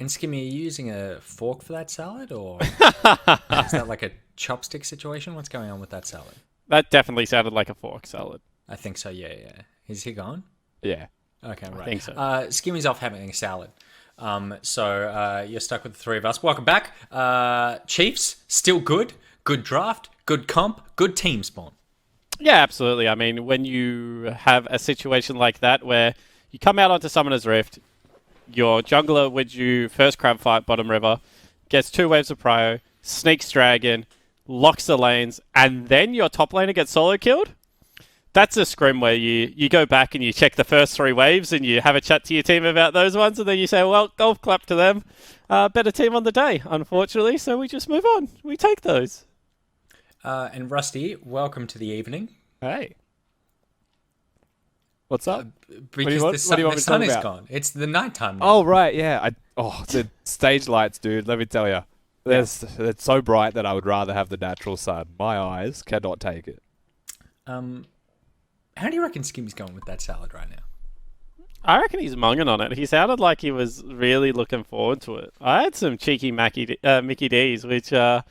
And Skimmy, are you using a fork for that salad, or is that like a chopstick situation? What's going on with that salad? That definitely sounded like a fork salad. I think so. Yeah. Is he gone? Yeah. Okay, right. I think so. Skimmy's off having a salad. So you're stuck with the three of us. Welcome back. Chiefs, still good. Good draft, good comp, good team spawn. Yeah, absolutely. I mean, when you have a situation like that where you come out onto Summoner's Rift, your jungler wins you first crab fight bottom river, gets 2 waves of prio, sneaks dragon, locks the lanes, and then your top laner gets solo killed. That's a scrim where you go back and you check the first 3 waves and you have a chat to your team about those ones, and then you say, well, golf clap to them. Better team on the day, unfortunately, so we just move on. We take those. And Rusty, welcome to the evening. Hey. What's up? Because the sun is gone. It's the nighttime now. Oh, right, yeah. The stage lights, dude, let me tell you. It's so bright that I would rather have the natural sun. My eyes cannot take it. How do you reckon Skimmy's going with that salad right now? I reckon he's munging on it. He sounded like he was really looking forward to it. I had some cheeky Mickey D's, which I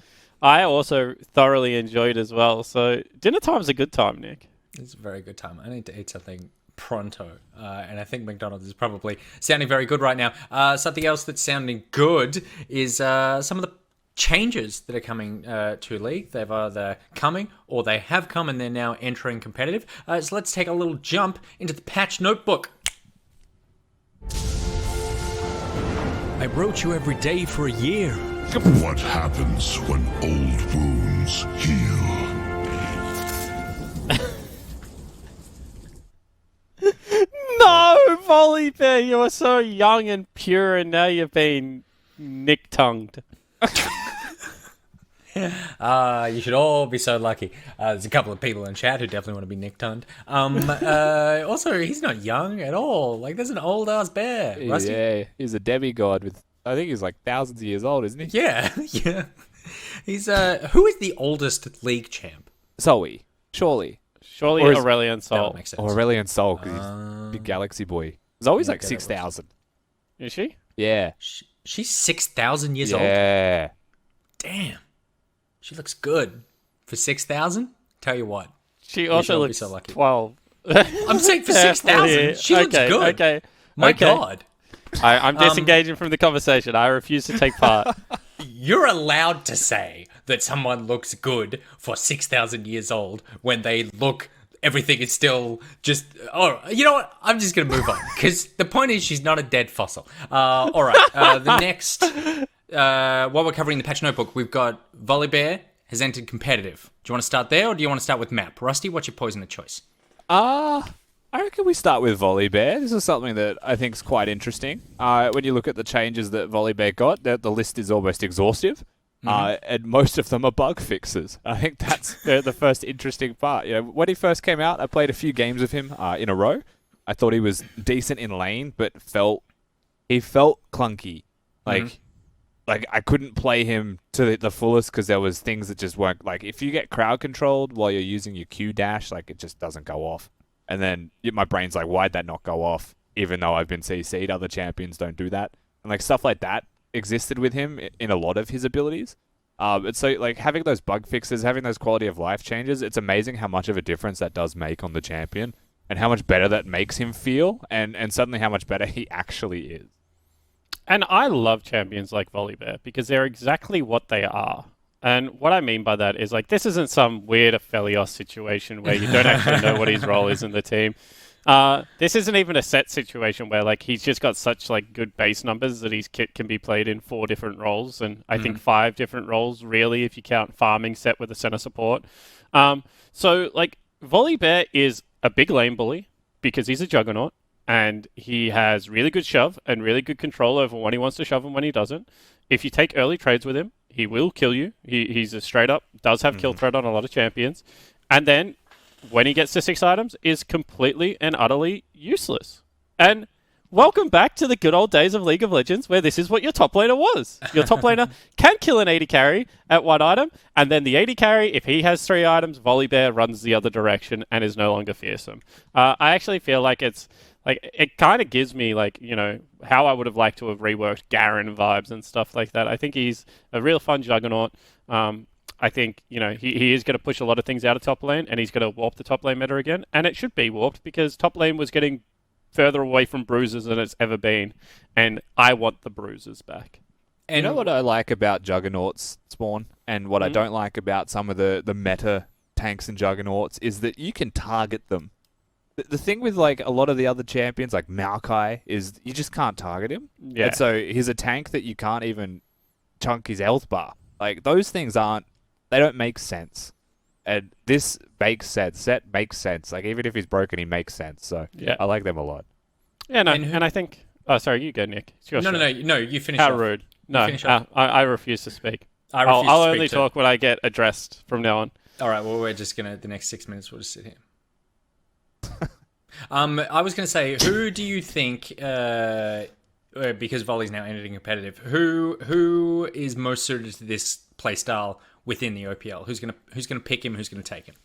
also thoroughly enjoyed as well. So dinner time's a good time, Nick. It's a very good time. I need to eat something pronto. And I think McDonald's is probably sounding very good right now. Something else that's sounding good is some of the changes that are coming to League. They've either coming or they have come and they're now entering competitive. So let's take a little jump into the patch notebook. I wrote you every day for a year. What happens when old wounds heal? No, Volley Bear, you were so young and pure, and now you've been nick-tongued. You should all be so lucky. There's a couple of people in chat who definitely want to be nick-tongued. Also, he's not young at all. Like, there's an old-ass bear. Rusty? Yeah, he's a demigod with, I think he's like thousands of years old, isn't he? Yeah. He's, who is the oldest League champ? Zoe, surely. Surely Or is- Aurelion That would Sol. make sense. Or Aurelion Sol, 'cause he's a big galaxy boy. Zoe's like Okay, that 6,000. Is she? Yeah. She's 6,000 years old? Yeah. Damn. She looks good. For 6,000? Tell you what. She should also all be looks so lucky. 12. I'm saying for 6,000. She looks good. Okay. My okay. God. I'm disengaging from the conversation. I refuse to take part. You're allowed to say that someone looks good for 6,000 years old when they look, everything is still just, oh, you know what? I'm just going to move on. Because the point is she's not a dead fossil. All right. The next, while we're covering the patch notebook, we've got Volley Bear has entered competitive. Do you want to start there or do you want to start with map? Rusty, what's your poison of choice? I reckon we start with Volley Bear. This is something that I think is quite interesting. When you look at the changes that Volley Bear got, the list is almost exhaustive. And most of them are bug fixes. I think that's the first interesting part. You know, when he first came out, I played a few games with him in a row. I thought he was decent in lane, but he felt clunky. Like I couldn't play him to the fullest because there was things that just weren't, like, if you get crowd controlled while you're using your Q dash, like, it just doesn't go off. And then my brain's like, why'd that not go off? Even though I've been CC'd, other champions don't do that. And like stuff like that existed with him in a lot of his abilities. And so like having those bug fixes, having those quality of life changes, it's amazing how much of a difference that does make on the champion and how much better that makes him feel and suddenly how much better he actually is. And I love champions like Volley Bear because they're exactly what they are. And what I mean by that is, like, this isn't some weird Aphelios situation where you don't actually know what his role is in the team. This isn't even a set situation where, like, he's just got such, like, good base numbers that his kit can be played in 4 different roles, and I think 5 different roles, really, if you count farming set with the center support. So, like, Volley Bear is a big lane bully because he's a juggernaut, and he has really good shove and really good control over when he wants to shove and when he doesn't. If you take early trades with him, he will kill you. He's a straight up, does have kill threat on a lot of champions. And then, when he gets to 6 items, is completely and utterly useless. And welcome back to the good old days of League of Legends, where this is what your top laner was. Your top laner can kill an 80 carry at 1 item, and then the 80 carry, if he has 3 items, Volley Bear runs the other direction and is no longer fearsome. I actually feel like it's Like, it kind of gives me, like, how I would have liked to have reworked Garen vibes and stuff like that. I think he's a real fun juggernaut. I think, he is going to push a lot of things out of top lane, and he's going to warp the top lane meta again. And it should be warped because top lane was getting further away from bruisers than it's ever been. And I want the bruisers back. And you know what I like about Juggernauts, Spawn, and what I don't like about some of the meta tanks and Juggernauts is that you can target them. The thing with like a lot of the other champions, like Maokai, is you just can't target him. Yeah. And so he's a tank that you can't even chunk his health bar. Like, those things they don't make sense. And this makes sense. Set makes sense. Like, even if he's broken, he makes sense. So Yeah. I like them a lot. Yeah, no, and I think... Oh, sorry, you go, Nick. It's your show. No, you finish How off. rude. No, finish off. I refuse to speak. I'll I'll only talk when I get addressed from now on. All right, well, we're just going to... The next 6 minutes, we'll just sit here. I was going to say, who do you think... because Volley's now entering competitive, who is most suited to this playstyle within the OPL? Who's gonna pick him? Who's gonna take him?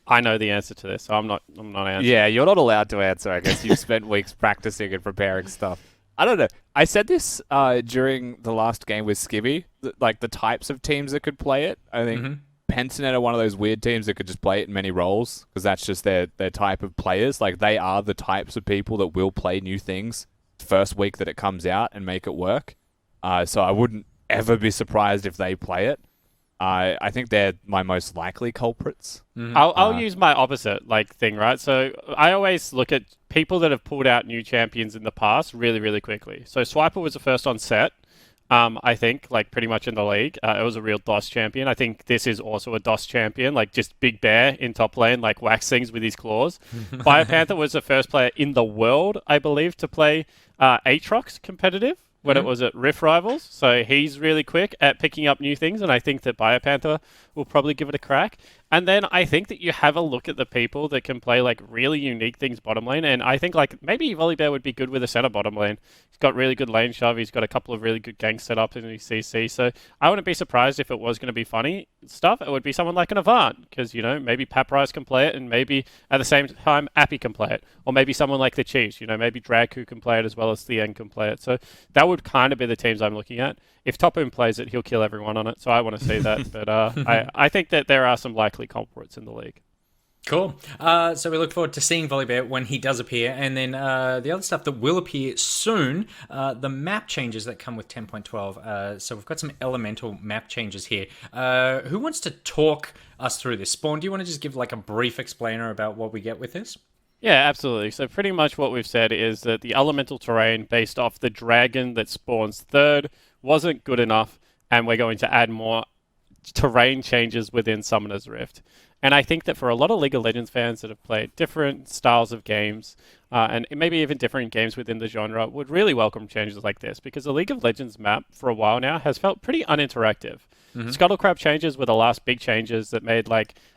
I know the answer to this, so I'm not answering. Yeah, you're not allowed to answer. I guess you've spent weeks practicing and preparing stuff. I don't know. I said this during the last game with Skibby, like the types of teams that could play it. I think Pentanet are one of those weird teams that could just play it in many roles because that's just their type of players. Like, they are the types of people that will play new things first week that it comes out and make it work. So I wouldn't ever be surprised if they play it. I think they're my most likely culprits. I'll use my opposite thing, right? So I always look at people that have pulled out new champions in the past really, really quickly. So Swiper was the first on set. I think, pretty much in the league. It was a real DOS champion. I think this is also a DOS champion, just Big Bear in top lane, wax things with his claws. Biopanther was the first player in the world, I believe, to play Aatrox competitive when it was at Rift Rivals. So he's really quick at picking up new things, and I think that Biopanther will probably give it a crack. And then I think that you have a look at the people that can play really unique things bottom lane, and I think maybe Volibear would be good with a center bottom lane. He's got really good lane shove, he's got a couple of really good gank setups in his CC, so I wouldn't be surprised if it was going to be funny stuff. It would be someone like an Avant, because, maybe Paprise can play it, and maybe at the same time Appy can play it, or maybe someone like the Chiefs, maybe Dragku can play it as well as Thien can play it. So that would kind of be the teams I'm looking at. If Topoon plays it, he'll kill everyone on it, so I want to see that. But I think that there are some likely culprits in the league. Cool. So we look forward to seeing Volibear when he does appear. And then the other stuff that will appear soon, the map changes that come with 10.12. So we've got some elemental map changes here. Who wants to talk us through this? Spawn, do you want to just give a brief explainer about what we get with this? Yeah, absolutely. So pretty much what we've said is that the elemental terrain based off the dragon that spawns third wasn't good enough, and we're going to add more terrain changes within Summoner's Rift. And I think that for a lot of League of Legends fans that have played different styles of games, and maybe even different games within the genre, would really welcome changes like this, because the League of Legends map for a while now has felt pretty uninteractive. Scuttlecrab changes were the last big changes that made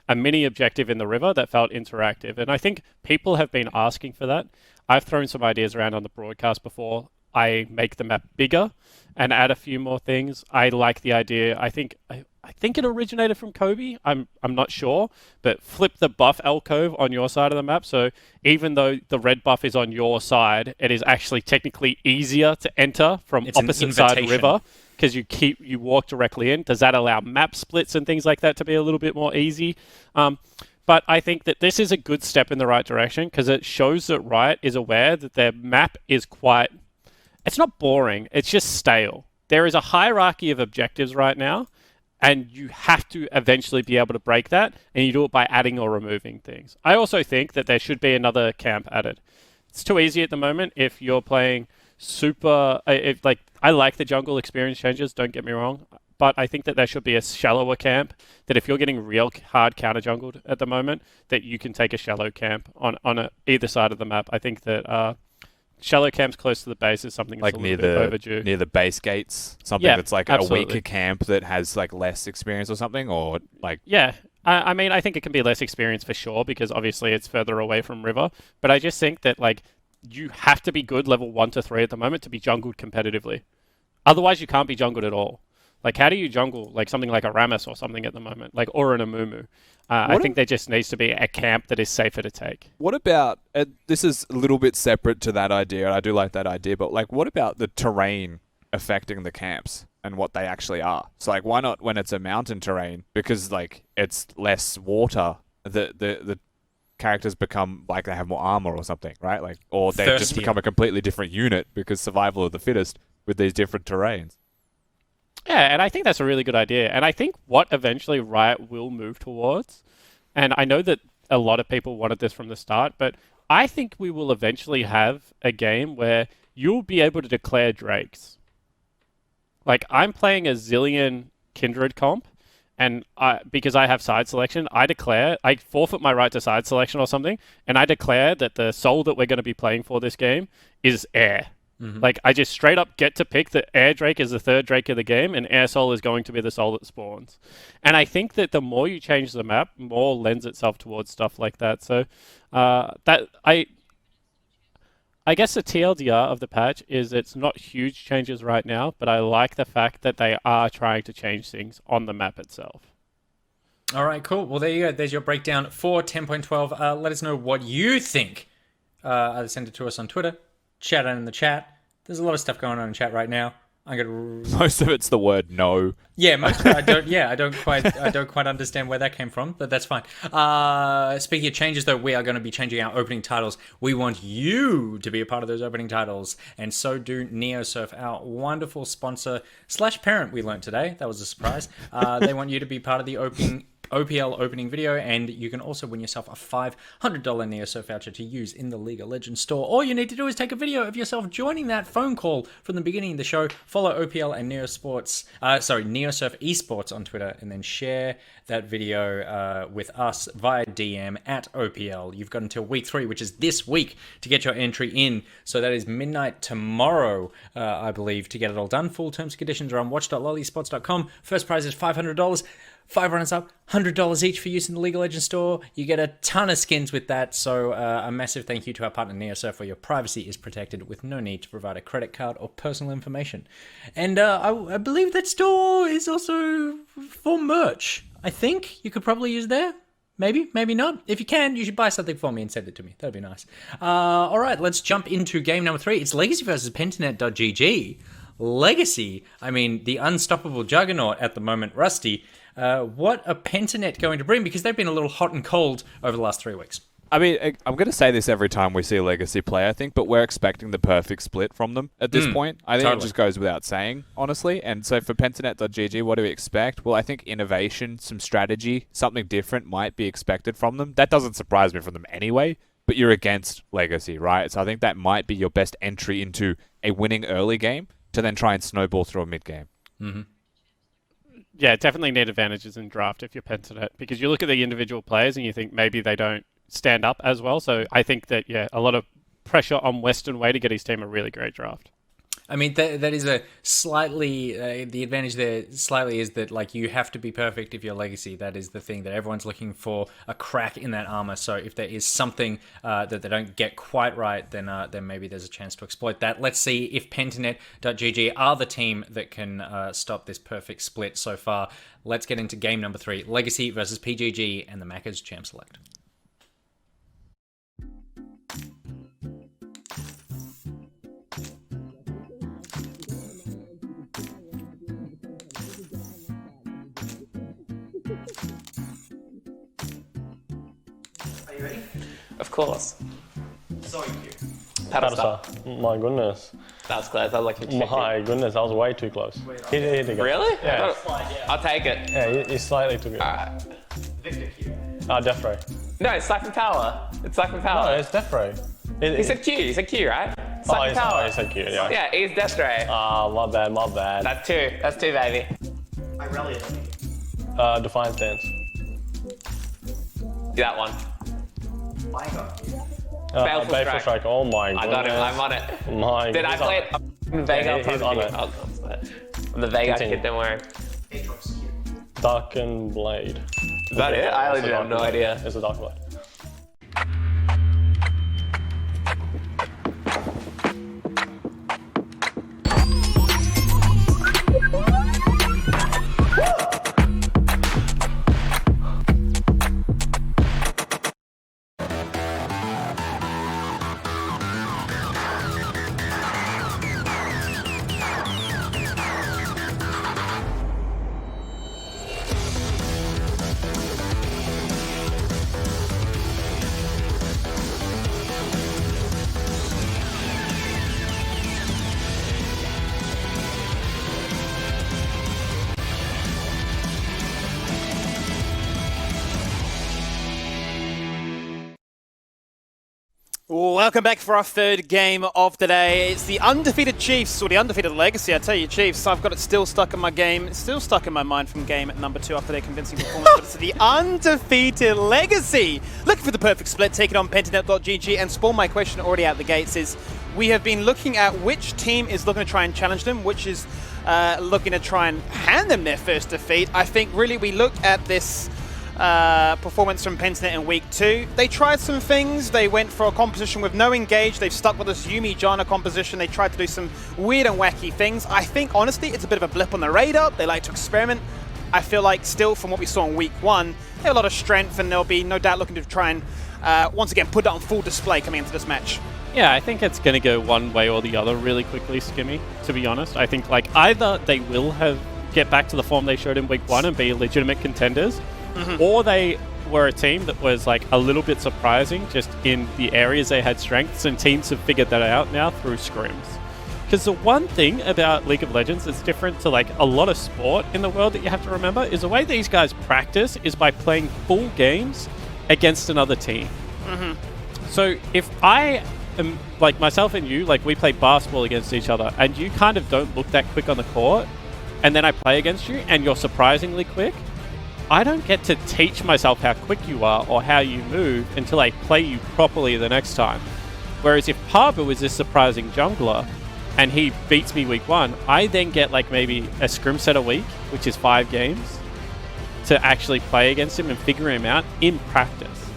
a mini objective in the river that felt interactive, and I think people have been asking for that. I've thrown some ideas around on the broadcast before. I make the map bigger and add a few more things. I like the idea. I think it originated from Kobe. I'm not sure, but flip the buff alcove on your side of the map. So even though the red buff is on your side, it is actually technically easier to enter from opposite side of the river because you walk directly in. Does that allow map splits and things like that to be a little bit more easy? But I think that this is a good step in the right direction because it shows that Riot is aware that their map is it's not boring, it's just stale. There is a hierarchy of objectives right now, and you have to eventually be able to break that, and you do it by adding or removing things. I also think that there should be another camp added. It's too easy at the moment if you're playing super... I like the jungle experience changes, don't get me wrong, but I think that there should be a shallower camp, that if you're getting real hard counter-jungled at the moment, that you can take a shallow camp on either side of the map. I think that... shallow camps close to the base is something that's a little bit overdue. Near the base gates? Something that's absolutely. A weaker camp that has less experience or something? Or Yeah. I mean, I think it can be less experience for sure because obviously it's further away from river. But I just think that you have to be good level 1 to 3 at the moment to be jungled competitively. Otherwise you can't be jungled at all. Like, how do you jungle like something like a Rammus or something at the moment, like or an Amumu? I think there just needs to be a camp that is safer to take. What about, this is a little bit separate to that idea, and I do like that idea, but like, what about the terrain affecting the camps and what they actually are? So like, why not when it's a mountain terrain, because like it's less water, the characters become like they have more armor or something, right? Like, or they just become a completely different unit because survival of the fittest with these different terrains. Yeah, and I think that's a really good idea. And I think what eventually Riot will move towards, and I know that a lot of people wanted this from the start, but I think we will eventually have a game where you'll be able to declare Drakes. Like, I'm playing a Zillion Kindred comp, and because I have side selection, I forfeit my right to side selection or something, and I declare that the soul that we're going to be playing for this game is air. Like, I just straight up get to pick that Air Drake is the third Drake of the game, and Air Soul is going to be the soul that spawns. And I think that the more you change the map, more lends itself towards stuff like that. So, I guess the TLDR of the patch is it's not huge changes right now, but I like the fact that they are trying to change things on the map itself. All right, cool. Well, there you go. There's your breakdown for 10.12. Let us know what you think. Either send it to us on Twitter, chat it in the chat. There's a lot of stuff going on in chat right now. I'm gonna. Most of it's the word no. Yeah, most of it, I don't quite understand where that came from, but that's fine. Speaking of changes, though, we are going to be changing our opening titles. We want you to be a part of those opening titles, and so do NeoSurf, our wonderful sponsor / parent. We learned today. That was a surprise. They want you to be part of the OPL opening video, and you can also win yourself a $500 NeoSurf voucher to use in the League of Legends store. All you need to do is take a video of yourself joining that phone call from the beginning of the show, follow OPL and NeoSurf Esports on Twitter, and then share that video with us via DM at OPL. You've got until week 3, which is this week, to get your entry in. So that is midnight tomorrow, I believe, to get it all done. Full terms and conditions are on watch.lollyspots.com. First prize is $500. 5 runners up, $100 each for use in the League of Legends store. You get a ton of skins with that, so a massive thank you to our partner NeoSurf, where your privacy is protected with no need to provide a credit card or personal information. And I believe that store is also for merch. I think you could probably use there. Maybe, maybe not. If you can, you should buy something for me and send it to me. That'd be nice. All right, let's jump into game number 3. It's Legacy versus Pentanet.gg. Legacy, I mean, the unstoppable juggernaut at the moment, Rusty. What are Pentanet going to bring? Because they've been a little hot and cold over the last 3 weeks. I mean, I'm going to say this every time we see a Legacy play, I think, but we're expecting the perfect split from them at this point. I think it just goes without saying, honestly. And so for Pentanet.gg, what do we expect? Well, I think innovation, some strategy, something different might be expected from them. That doesn't surprise me from them anyway, but you're against Legacy, right? So I think that might be your best entry into a winning early game to then try and snowball through a mid-game. Mm-hmm. Yeah, definitely need advantages in draft if you're Pentanet, because you look at the individual players and you think maybe they don't stand up as well. So I think that, yeah, a lot of pressure on Western Way to get his team a really great draft. I mean, that is a slightly, the advantage there slightly is that, like, you have to be perfect if you're Legacy. That is the thing that everyone's looking for, a crack in that armor. So if there is something that they don't get quite right, then maybe there's a chance to exploit that. Let's see if Pentanet.gg are the team that can stop this perfect split so far. Let's get into game number 3, Legacy versus PGG and the Macca's Champ Select. Of course. So cute. Paddle star. My goodness. That's close. I like it. My goodness, that was way too close. Here to go. Really? Yeah. I'll take it. Yeah, you slightly took it. Alright. Death Ray. No, it's Siphon Tower. It's Siphon No, Tower. it's Death Ray. He said Q. He said Q, right? Siphon Tower. He said Q, yeah. Yeah, he's Death Ray. My bad. That's 2. That's 2, baby. I rally it. Defiant Stance. That one. Baleful Strike. Oh my goodness. I got him. I'm on it. My Did I play it? Vega he's on it. I'm the Vega kid, don't worry. Darken Blade. Is that it? I legit have no idea. It's a Dark Blade. Welcome back for our third game of the day. It's the undefeated Chiefs, or the undefeated Legacy. I tell you, Chiefs, I've got it still stuck in my game. It's still stuck in my mind from game number 2 after their convincing performance. But it's the undefeated Legacy. Looking for the perfect split, taking on Pentanet.gg. And Spawn, my question already out the gates is, we have been looking at which team is looking to try and challenge them, which is looking to try and hand them their first defeat. I think really we look at this performance from Pentanet in week 2. They tried some things. They went for a composition with no engage. They've stuck with this Yumi Jana composition. They tried to do some weird and wacky things. I think honestly it's a bit of a blip on the radar. They like to experiment. I feel like still from what we saw in week 1, they have a lot of strength, and they'll be no doubt looking to try and once again put that on full display coming into this match. Yeah, I think it's going to go one way or the other really quickly, Skimmy, to be honest. I think like either they will get back to the form they showed in week 1 and be legitimate contenders, or they were a team that was like a little bit surprising just in the areas they had strengths, and teams have figured that out now through scrims. Because the one thing about League of Legends that's different to like a lot of sport in the world that you have to remember is the way these guys practice is by playing full games against another team. So if I am like myself and you, like we play basketball against each other, and you kind of don't look that quick on the court, and then I play against you and you're surprisingly quick, I don't get to teach myself how quick you are or how you move until I play you properly the next time. Whereas if Parbu is this surprising jungler and he beats me week 1, I then get like maybe a scrim set a week, which is 5 games, to actually play against him and figure him out in practice.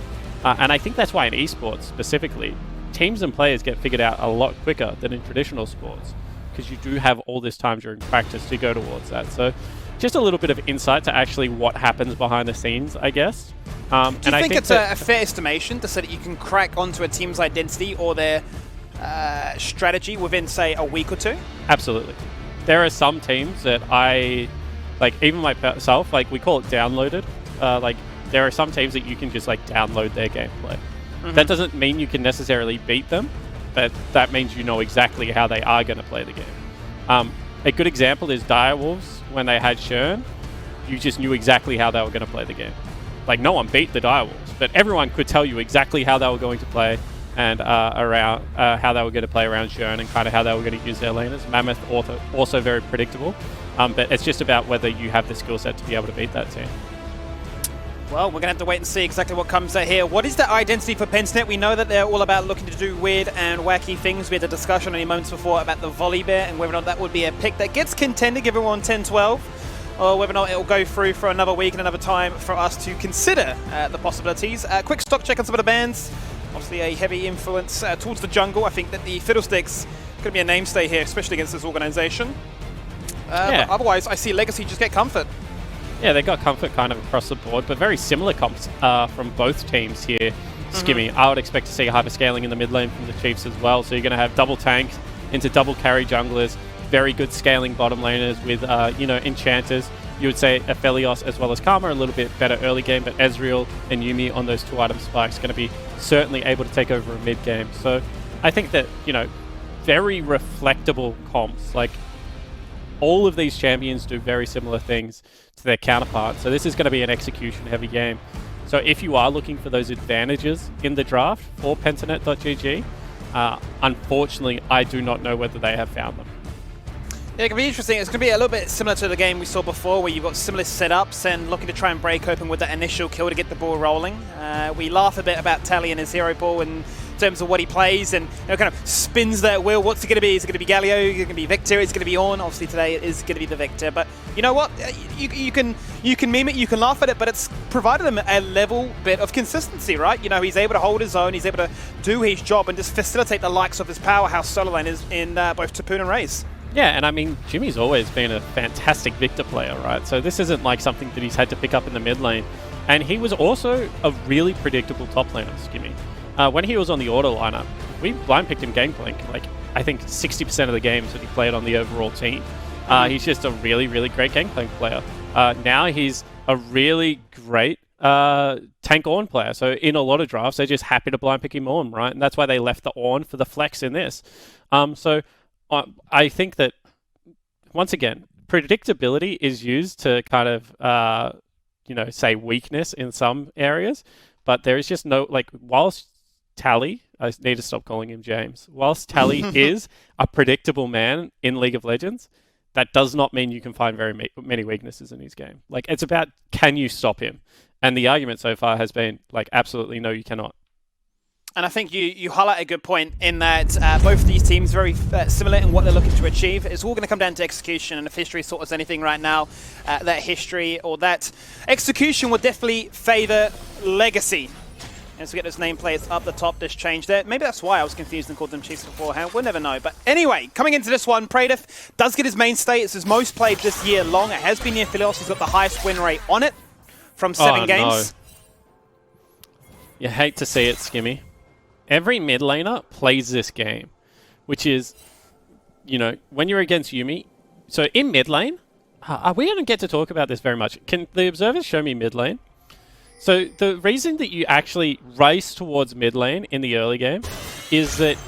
And I think that's why in esports specifically, teams and players get figured out a lot quicker than in traditional sports, because you do have all this time during practice to go towards that. So just a little bit of insight to actually what happens behind the scenes, I guess. Do you think it's a fair estimation to say that you can crack onto a team's identity or their strategy within, say, a week or 2? Absolutely. There are some teams that I, like even myself, like we call it downloaded. Like there are some teams that you can just like download their gameplay. That doesn't mean you can necessarily beat them, but that means you know exactly how they are going to play the game. A good example is Direwolves. When they had Shern, you just knew exactly how they were going to play the game. Like no one beat the Direwolves, but everyone could tell you exactly how they were going to play and around how they were going to play around Shern and kind of how they were going to use their laners. Mammoth also very predictable, but it's just about whether you have the skill set to be able to beat that team. Well, we're going to have to wait and see exactly what comes out here. What is the identity for Pentanet? We know that they're all about looking to do weird and wacky things. We had a discussion only moments before about the Volley Bear and whether or not that would be a pick that gets contended, given we're on 10-12, or whether or not it will go through for another week and another time for us to consider the possibilities. Quick stock check on some of the bans. Obviously a heavy influence towards the jungle. I think that the Fiddlesticks going to be a mainstay here, especially against this organization. But otherwise, I see Legacy just get comfort. Yeah, they got comfort kind of across the board, but very similar comps from both teams here. Skimmy, I would expect to see hyperscaling in the mid lane from the Chiefs as well. So you're going to have double tanks into double carry junglers, very good scaling bottom laners with, enchanters. You would say Aphelios as well as Karma, a little bit better early game, but Ezreal and Yumi on those 2-item spikes going to be certainly able to take over a mid game. So I think that, very reflectable comps. Like, all of these champions do very similar things to their counterparts. So this is going to be an execution-heavy game. So if you are looking for those advantages in the draft for Pentanet.gg, unfortunately, I do not know whether they have found them. Yeah, it can be interesting. It's going to be a little bit similar to the game we saw before, where you've got similar setups and looking to try and break open with that initial kill to get the ball rolling. We laugh a bit about Tally and his hero ball in terms of what he plays and kind of spins that wheel. What's it going to be? Is it going to be Galio? Is it going to be Victor? Is it going to be Ornn? Obviously today it is going to be the Victor. But you know what? You can meme it, you can laugh at it, but it's provided him a level bit of consistency, right? He's able to hold his own, he's able to do his job and just facilitate the likes of his powerhouse solo laners in both Tapoon and Raze. Yeah, and I mean, Jimmy's always been a fantastic Victor player, right? So this isn't like something that he's had to pick up in the mid lane. And he was also a really predictable top laner, Jimmy. When he was on the auto lineup, we blind picked him gank, like I think 60% of the games that he played on the overall team. He's just a really, really great gangplank player. Now he's a really great tank Ornn player. So in a lot of drafts, they're just happy to blind pick him Ornn, right? And that's why they left the Ornn for the flex in this. So I think that, once again, predictability is used to kind of, say weakness in some areas, but there is just no, like, whilst Tally I need to stop calling him James. Whilst Tally is a predictable man in League of Legends, that does not mean you can find very many weaknesses in his game. Like, it's about, can you stop him? And the argument so far has been, like, absolutely no, you cannot. And I think you highlight a good point in that both of these teams are very similar in what they're looking to achieve. It's all going to come down to execution, and if history taught us anything right now, that history or that execution would definitely favour Legacy. As we get those nameplates up the top, this change there. Maybe that's why I was confused and called them Chiefs beforehand. We'll never know. But anyway, coming into this one, Pradev does get his mainstay. It's his most played this year long. It has been near Philios. He's got the highest win rate on it from 7 games. No. You hate to see it, Skimmy. Every mid laner plays this game, which is, you know, when you're against Yuumi. So in mid lane, we don't get to talk about this very much. Can the observers show me mid lane? So the reason that you actually race towards mid lane in the early game is that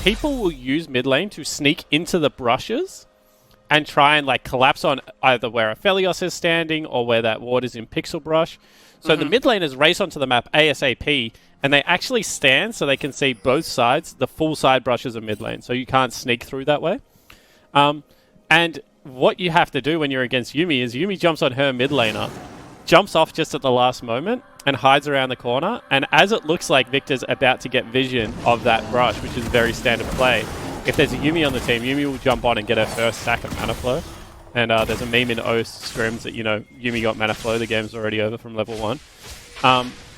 people will use mid lane to sneak into the brushes and try and like collapse on either where Aphelios is standing or where that ward is in pixel brush. So the mid laners race onto the map ASAP, and they actually stand so they can see both sides, the full side brushes of mid lane, so you can't sneak through that way. And what you have to do when you're against Yuumi is Yuumi jumps on her mid laner, jumps off just at the last moment, and hides around the corner, and as it looks like Victor's about to get vision of that brush, which is very standard play, if there's a Yuumi on the team, Yuumi will jump on and get her first stack of mana flow. And there's a meme in O scrims that, you know, Yuumi got mana flow, the game's already over from level 1.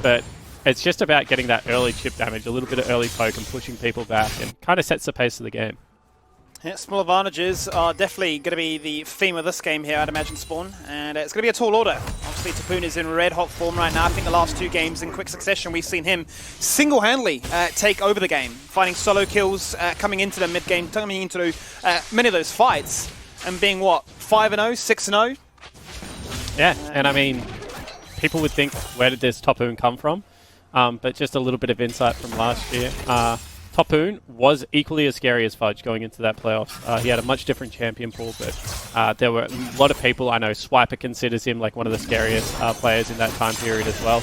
But it's just about getting that early chip damage, a little bit of early poke and pushing people back, and kind of sets the pace of the game. Yeah, small advantages are definitely going to be the theme of this game here, I'd imagine, Spawn. And it's going to be a tall order. Obviously, Tapoon is in red-hot form right now. I think the last 2 games in quick succession, we've seen him single-handedly take over the game, finding solo kills, coming into the mid-game, coming into many of those fights, and being, what, 5-0, 6-0? Yeah, and I mean, people would think, where did this Tapoon come from? But just a little bit of insight from last year. Tapoon was equally as scary as Fudge going into that playoffs. He had a much different champion pool, but there were a lot of people. I know Swiper considers him like one of the scariest players in that time period as well.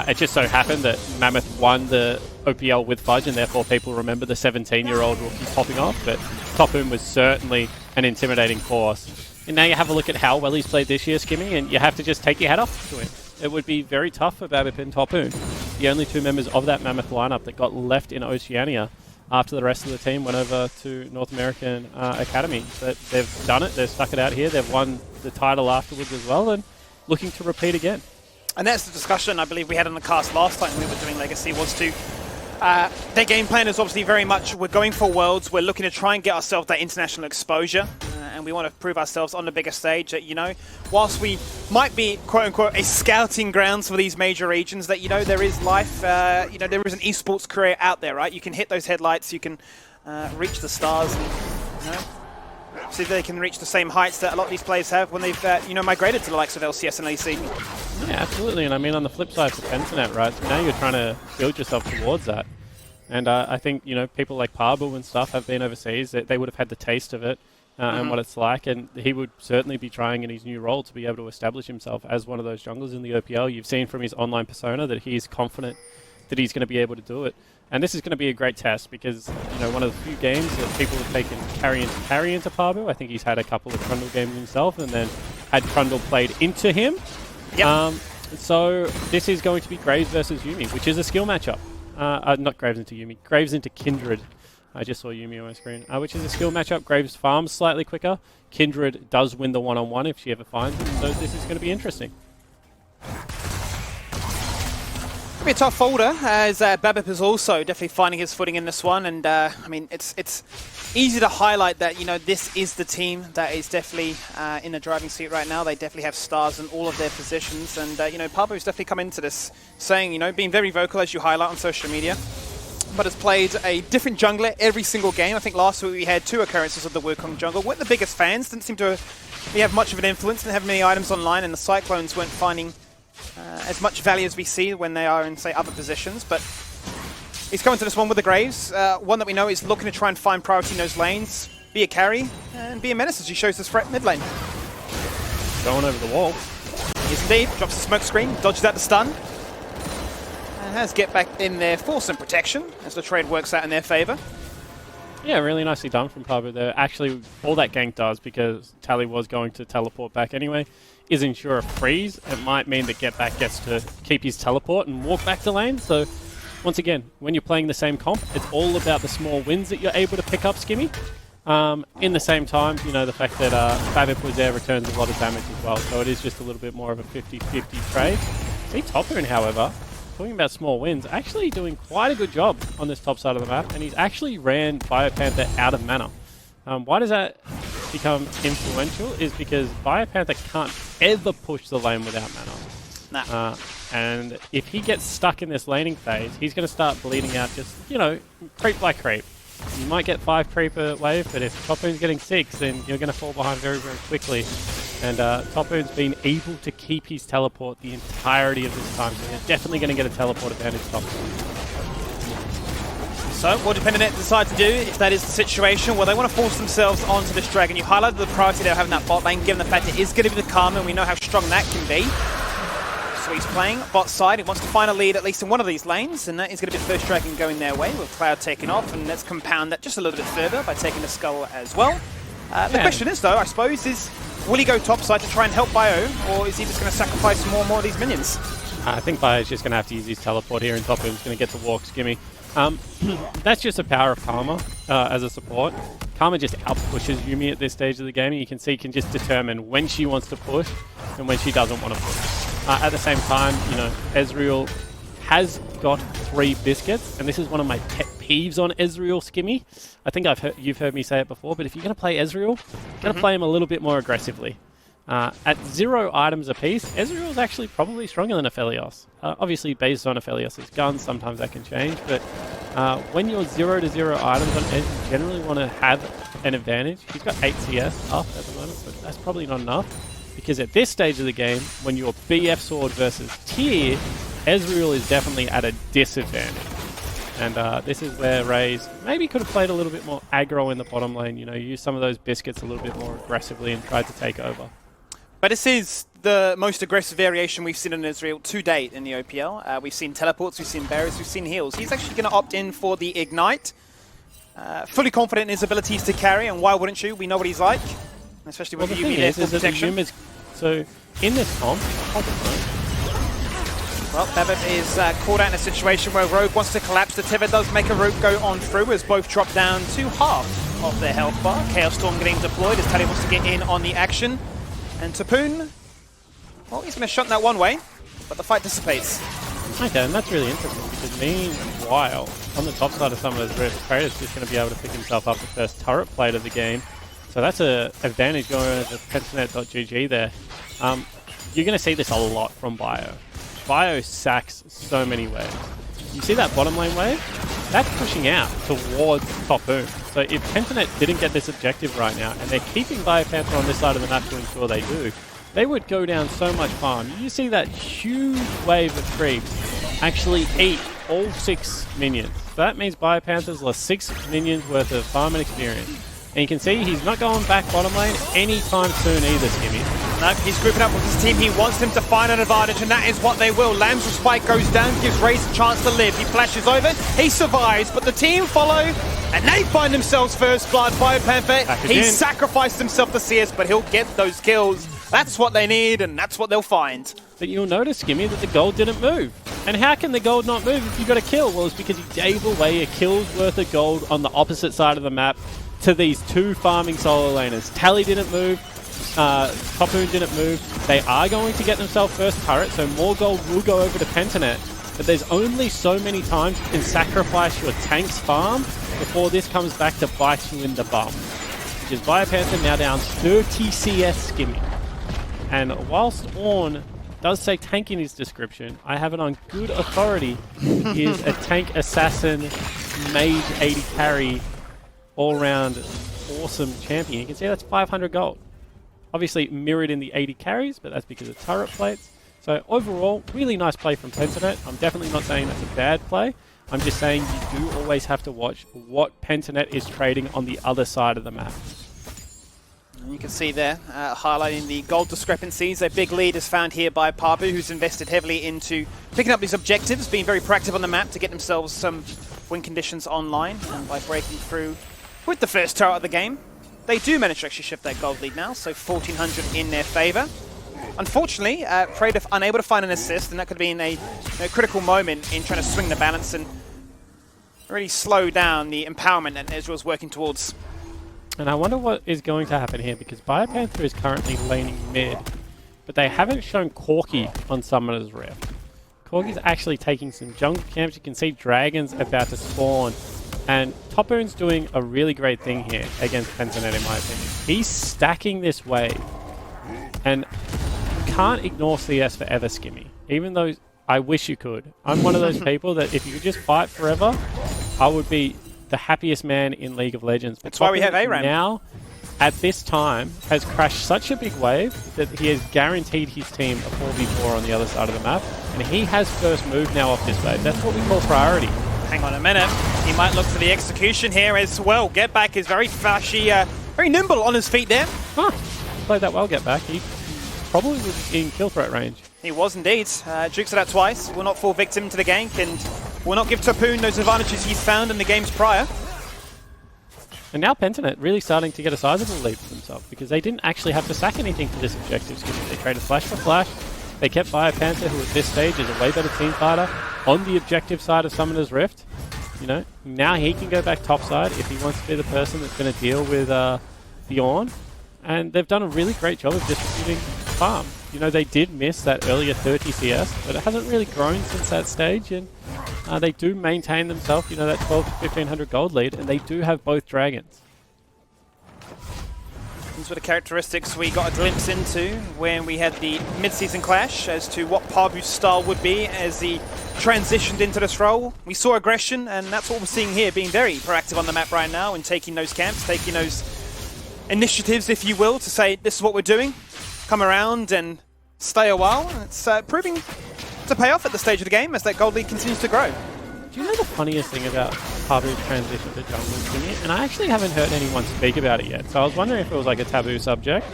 It just so happened that Mammoth won the OPL with Fudge, and therefore people remember the 17-year-old rookie popping off, but Tapoon was certainly an intimidating force. And now you have a look at how well he's played this year, Skimmy, and you have to just take your hat off to him. It would be very tough for Babip and Tapoon, the only 2 members of that Mammoth lineup that got left in Oceania after the rest of the team went over to North American Academy. But they've done it, they've stuck it out here, they've won the title afterwards as well, and looking to repeat again. And that's the discussion I believe we had in the cast last time we were doing Legacy, was to... their game plan is obviously very much, we're going for Worlds, we're looking to try and get ourselves that international exposure, and we want to prove ourselves on the bigger stage that, you know, whilst we might be, quote-unquote, a scouting grounds for these major regions, that, you know, there is life, you know, there is an esports career out there, right? You can hit those headlights, you can reach the stars, and, you know, see if they can reach the same heights that a lot of these players have when they've, you know, migrated to the likes of LCS and AC. Yeah, absolutely. And I mean, on the flip side for Pentanet, right, so now you're trying to build yourself towards that. And I think, you know, people like Parbu and stuff have been overseas. They would have had the taste of it and what it's like. And he would certainly be trying in his new role to be able to establish himself as one of those junglers in the OPL. You've seen from his online persona that he's confident that he's going to be able to do it. And this is going to be a great test because, you know, one of the few games that people have taken carry into Parbu. I think he's had a couple of Trundle games himself and then had Trundle played into him. Yep. So this is going to be Graves versus Yuumi, which is a skill matchup. Not Graves into Yuumi, Graves into Kindred. I just saw Yuumi on my screen, which is a skill matchup. Graves farms slightly quicker. Kindred does win the one-on-one if she ever finds him, so this is going to be interesting. It'll be a tough folder, as Babip is also definitely finding his footing in this one, and I mean, it's easy to highlight that, you know, this is the team that is definitely in the driving seat right now. They definitely have stars in all of their positions, and you know, Parbu's definitely come into this saying, you know, being very vocal as you highlight on social media, but has played a different jungler every single game. I think last week we had 2 occurrences of the Wukong jungle. Weren't the biggest fans, didn't seem to have much of an influence, didn't have many items online, and the Cyclones weren't finding as much value as we see when they are in, say, other positions, but he's coming to this one with the Graves, one that we know is looking to try and find priority in those lanes, be a carry, and be a menace as he shows his threat mid lane. Going over the wall. Yes, indeed. Drops the smoke screen, dodges out the stun. has Get Back in there for some protection as the trade works out in their favor. Yeah, really nicely done from Pabu there. Actually, all that gank does, because Tally was going to teleport back anyway, is ensure a freeze. It might mean that Get Back gets to keep his teleport and walk back to lane. So, once again, when you're playing the same comp, it's all about the small wins that you're able to pick up, Skimmy. In the same time, you know, the fact that Babip was there returns a lot of damage as well. So it is just a little bit more of a 50-50 trade. See Topoon, however, talking about small wins, actually doing quite a good job on this top side of the map, and he's actually ran Biopanther out of mana. Why does that become influential? Is because Biopanther can't ever push the lane without mana. Nah. And if he gets stuck in this laning phase, he's going to start bleeding out just, you know, creep by creep. You might get 5 creep a wave, but if Topoon's getting 6, then you're going to fall behind very, very quickly. And Topoon's been able to keep his teleport the entirety of this time, so they're definitely going to get a teleport advantage top. So, what do Pendanet decide to do if that is the situation? Well, they want to force themselves onto this dragon. You highlighted the priority they're having that bot lane, given the fact it is going to be the Karma, and we know how strong that can be. So he's playing bot side. He wants to find a lead at least in one of these lanes, and that is going to be the first dragon going their way with Cloud taking off, and let's compound that just a little bit further by taking the Skull as well. The question is, though, I suppose, is will he go top side to try and help Bio, or is he just going to sacrifice more and more of these minions? I think Bio's just going to have to use his teleport here, and Topoon's going to get to walk Skimmy. That's just the power of Karma as a support. Karma just outpushes Yuumi at this stage of the game, and you can see can just determine when she wants to push and when she doesn't want to push. At the same time, you know, Ezreal has got 3 biscuits, and this is one of my pet peeves on Ezreal, Skimmy. I think you've heard me say it before, but if you're going to play Ezreal, you're going to play him a little bit more aggressively. At 0 items apiece, Ezreal is actually probably stronger than Aphelios. Obviously, based on Aphelios' guns, sometimes that can change, but when you're 0 to 0 items on Ez, you generally want to have an advantage. He's got 8 CS up at the moment, but that's probably not enough. Because at this stage of the game, when you're BF Sword versus Tier, Ezreal is definitely at a disadvantage. And this is where Raze maybe could have played a little bit more aggro in the bottom lane, you know, use some of those biscuits a little bit more aggressively and tried to take over. But this is the most aggressive variation we've seen in Ezreal to date in the OPL. We've seen teleports, we've seen barriers, we've seen heals. He's actually going to opt in for the Ignite. Fully confident in his abilities to carry, and why wouldn't you? We know what he's like. Especially with Yuumi there for protection. So, in this comp, well, Babip is caught out in a situation where Rogue wants to collapse. The Tether does make a route go on through as both drop down to half of their health bar. Chaos Storm getting deployed as Tally wants to get in on the action. And Topoon, well, he's going to shut that one way, but the fight dissipates. Okay, and that's really interesting because meanwhile, on the top side of some of those rifts, Kratos is going to be able to pick himself up the first turret plate of the game. So that's an advantage going over Pentanet.gg there. You're going to see this a lot from Bio. Bio sacks so many waves. You see that bottom lane wave? That's pushing out towards Topoon. So if Pentanet didn't get this objective right now, and they're keeping Biopanther on this side of the map to ensure they do, they would go down so much farm. You see that huge wave of creeps actually eat all 6 minions. So that means Biopanther's lost 6 minions worth of farm and experience. And you can see he's not going back bottom lane anytime soon either, Skimmy. No, he's grouping up with his team. He wants them to find an advantage, and that is what they will. Lamb's Spike goes down, gives Raze a chance to live. He flashes over, he survives, but the team follow, and they find themselves first blood. Biopanther, he sacrificed himself to CS, but he'll get those kills. That's what they need, and that's what they'll find. But you'll notice, Skimmy, that the gold didn't move. And how can the gold not move if you got a kill? Well, it's because he gave away a kill's worth of gold on the opposite side of the map to these 2 farming solo laners. Tally didn't move, Topoon didn't move. They are going to get themselves first turret, so more gold will go over to Pentanet. But there's only so many times you can sacrifice your tank's farm before this comes back to bite you in the bum. Which is Biopanther now down 30 CS, Skimmy. And whilst Ornn does say tank in his description, I have it on good authority. He is a tank assassin, mage 80 carry, all-round awesome champion. You can see that's 500 gold. Obviously mirrored in the 80 carries, but that's because of turret plates. So overall, really nice play from Pentanet. I'm definitely not saying that's a bad play. I'm just saying you do always have to watch what Pentanet is trading on the other side of the map. You can see there, highlighting the gold discrepancies. A big lead is found here by Pabu, who's invested heavily into picking up these objectives, being very proactive on the map to get themselves some win conditions online, and by breaking through with the first turret of the game, they do manage to actually shift that gold lead now, so 1,400 in their favour. Unfortunately, Prade unable to find an assist, and that could have been a critical moment in trying to swing the balance and really slow down the empowerment that Ezreal's working towards. And I wonder what is going to happen here, because Biopanther is currently laning mid, but they haven't shown Corki on Summoner's Rift. Corki's actually taking some jungle camps. You can see dragons about to spawn, and Topoon's doing a really great thing here against Pentanet, in my opinion. He's stacking this wave, and you can't ignore CS forever, Skimmy, even though I wish you could. I'm one of those people that if you could just fight forever, I would be the happiest man in League of Legends. But that's why we have ARAM. Now, at this time, has crashed such a big wave that he has guaranteed his team a 4v4 on the other side of the map, and he has first move now off this wave. That's what we call priority. Hang on a minute. He might look for the execution here as well. Get Back is very flashy, very nimble on his feet there. Huh. Played that well, Get Back. He probably was in kill threat range. He was indeed. Jukes it out twice. Will not fall victim to the gank, and will not give Topoon those advantages he's found in the games prior. And now Pentanet really starting to get a sizable lead for themselves, because they didn't actually have to sack anything for this objective. They traded flash for flash. They kept Biopanther, who at this stage is a way better team fighter, on the objective side of Summoner's Rift. You know, now he can go back topside if he wants to be the person that's going to deal with Bjorn. And they've done a really great job of distributing farm. You know, they did miss that earlier 30 CS, but it hasn't really grown since that stage, and they do maintain themselves, you know, that 12 to 1,500 gold lead, and they do have both dragons. These were the characteristics we got a glimpse into when we had the mid-season clash as to what Pabu's style would be as he transitioned into this role. We saw aggression, and that's what we're seeing here, being very proactive on the map right now and taking those camps, taking those initiatives, if you will, to say, this is what we're doing. Come around and stay a while. It's proving to pay off at the stage of the game as that gold lead continues to grow. Do you know the funniest thing about Pabu's transition to jungle, Jimmy? And I actually haven't heard anyone speak about it yet, so I was wondering if it was like a taboo subject.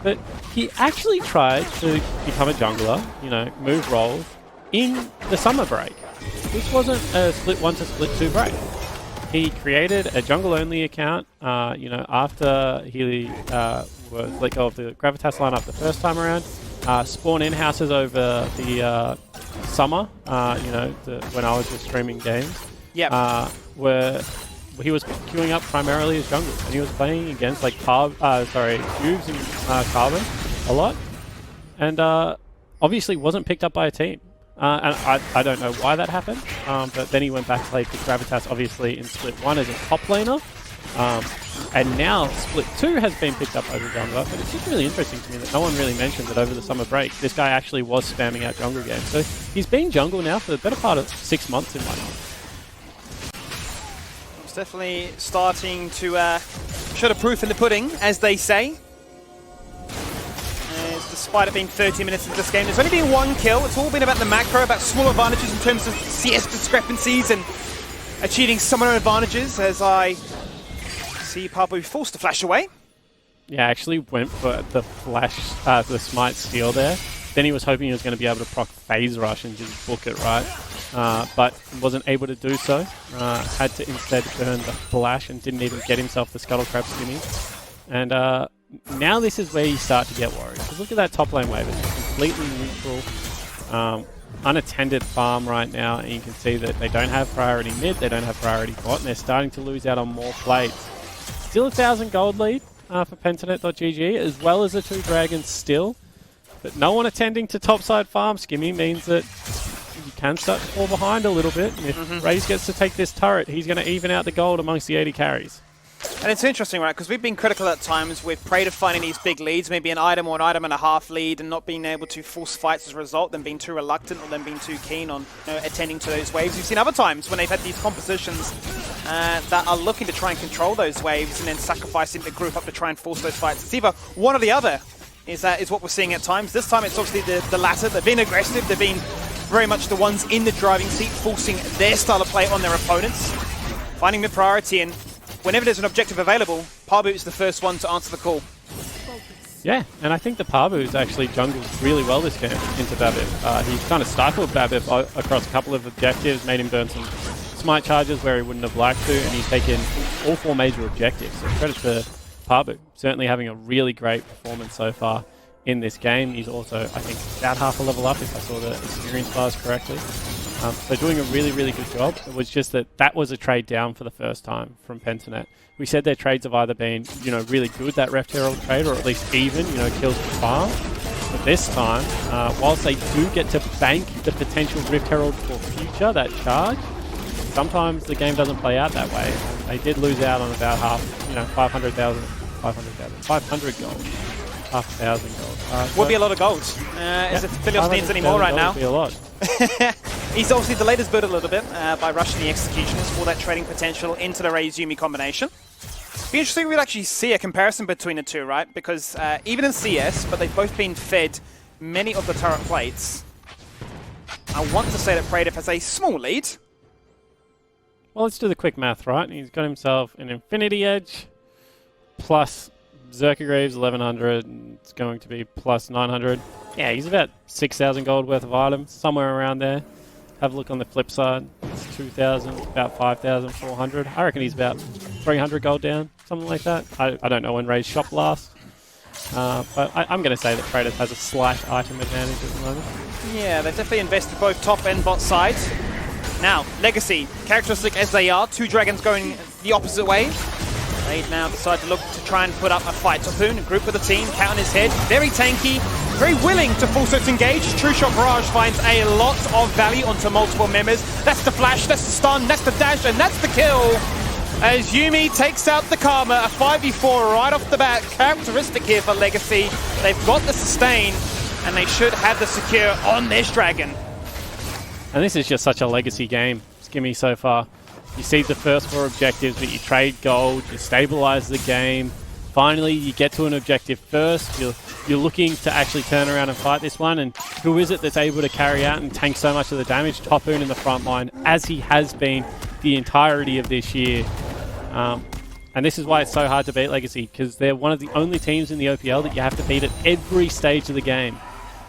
But he actually tried to become a jungler, you know, move roles, in the summer break. This wasn't a split 1 to split 2 break. He created a jungle-only account, you know, after he was let go of the Gravitas lineup the first time around. Spawn in-houses over the summer, you know, when I was just streaming games. Yeah. Where he was queuing up primarily as jungle, and he was playing against like Cubes and Carbon a lot, and obviously wasn't picked up by a team. And I don't know why that happened, but then he went back to play with Gravitas, obviously, in Split 1 as a top laner. And now Split 2 has been picked up over jungler, but it's just really interesting to me that no one really mentioned that over the summer break, this guy actually was spamming out jungle games. So he's been jungle now for the better part of 6 months in my mind. It's definitely starting to show the proof in the pudding, as they say. Despite it being 30 minutes into this game, there's only been one kill. It's all been about the macro, about small advantages in terms of CS discrepancies and achieving summoner advantages, as I see Pabu forced to flash away. Yeah, actually went for the flash, the smite steal there. Then he was hoping he was going to be able to proc phase rush and just book it right, but wasn't able to do so. Had to instead burn the flash and didn't even get himself the scuttle crab skinny. And now this is where you start to get worried. Because look at that top lane wave. It's completely neutral, unattended farm right now, and you can see that they don't have priority mid, they don't have priority bot, and they're starting to lose out on more plates. Still 1,000 gold lead for Pentanet.gg, as well as the 2 dragons still. But no one attending to topside farm, Skimmy, means that you can start to fall behind a little bit. And if Raze gets to take this turret, he's going to even out the gold amongst the 80 carries. And it's interesting, right, because we've been critical at times with Prey to finding these big leads, maybe an item or an item and a half lead, and not being able to force fights as a result, them being too reluctant or them being too keen on, you know, attending to those waves. We've seen other times when they've had these compositions that are looking to try and control those waves and then sacrificing the group up to try and force those fights. It's either one or the other is what we're seeing at times. This time it's obviously the latter. They've been aggressive. They've been very much the ones in the driving seat, forcing their style of play on their opponents, finding the priority, and whenever there's an objective available, Pabu is the first one to answer the call. Yeah, and I think the Pabu's actually jungled really well this game into Babip. He's kind of stifled Babip across a couple of objectives, made him burn some smite charges where he wouldn't have liked to, and he's taken all 4 major objectives. So credit to Pabu, certainly having a really great performance so far in this game. He's also, I think, about half a level up if I saw the experience bars correctly. So doing a really, really good job. It was just that was a trade down for the first time from Pentanet. We said their trades have either been, really good, that Reft Herald trade, or at least even, kills for farm. But this time, whilst they do get to bank the potential Rift Herald for future, that charge, sometimes the game doesn't play out that way. They did lose out on about half, 500 gold. Half 1,000 gold. Would be a lot of gold. As if Philios needs any more right now. Would be a lot. He's obviously delayed his build a little bit by rushing the Executioners for that trading potential into the Raze Yumi combination. Be interesting if we'd actually see a comparison between the two, right? Because even in CS, but they've both been fed many of the turret plates. I want to say that Praetor has a small lead. Well, let's do the quick math, right? He's got himself an Infinity Edge plus Zerka Greaves 1,100, and it's going to be plus 900. Yeah, he's about 6,000 gold worth of items, somewhere around there. Have a look on the flip side. It's 2,000, about 5,400. I reckon he's about 300 gold down, something like that. I don't know when Ray's shop lasts. But I'm going to say that Kratos has a slight item advantage at the moment. Yeah, they've definitely invested both top and bot sides. Now, Legacy, characteristic as they are, 2 dragons going the opposite way. They now decide to look to try and put up a fight. Topoon, a group with the team, cat on his head, very tanky, very willing to full search engage. True Shot Barrage finds a lot of value onto multiple members. That's the flash, that's the stun, that's the dash, and that's the kill. As Yumi takes out the Karma, a 5v4 right off the bat. Characteristic here for Legacy. They've got the sustain, and they should have the secure on this dragon. And this is just such a Legacy game, Skimmy, so far. You see the first 4 objectives, but you trade gold, you stabilize the game. Finally, you get to an objective first. You're looking to actually turn around and fight this one. And who is it that's able to carry out and tank so much of the damage? Topoon in the front line, as he has been the entirety of this year. And this is why it's so hard to beat Legacy, because they're one of the only teams in the OPL that you have to beat at every stage of the game.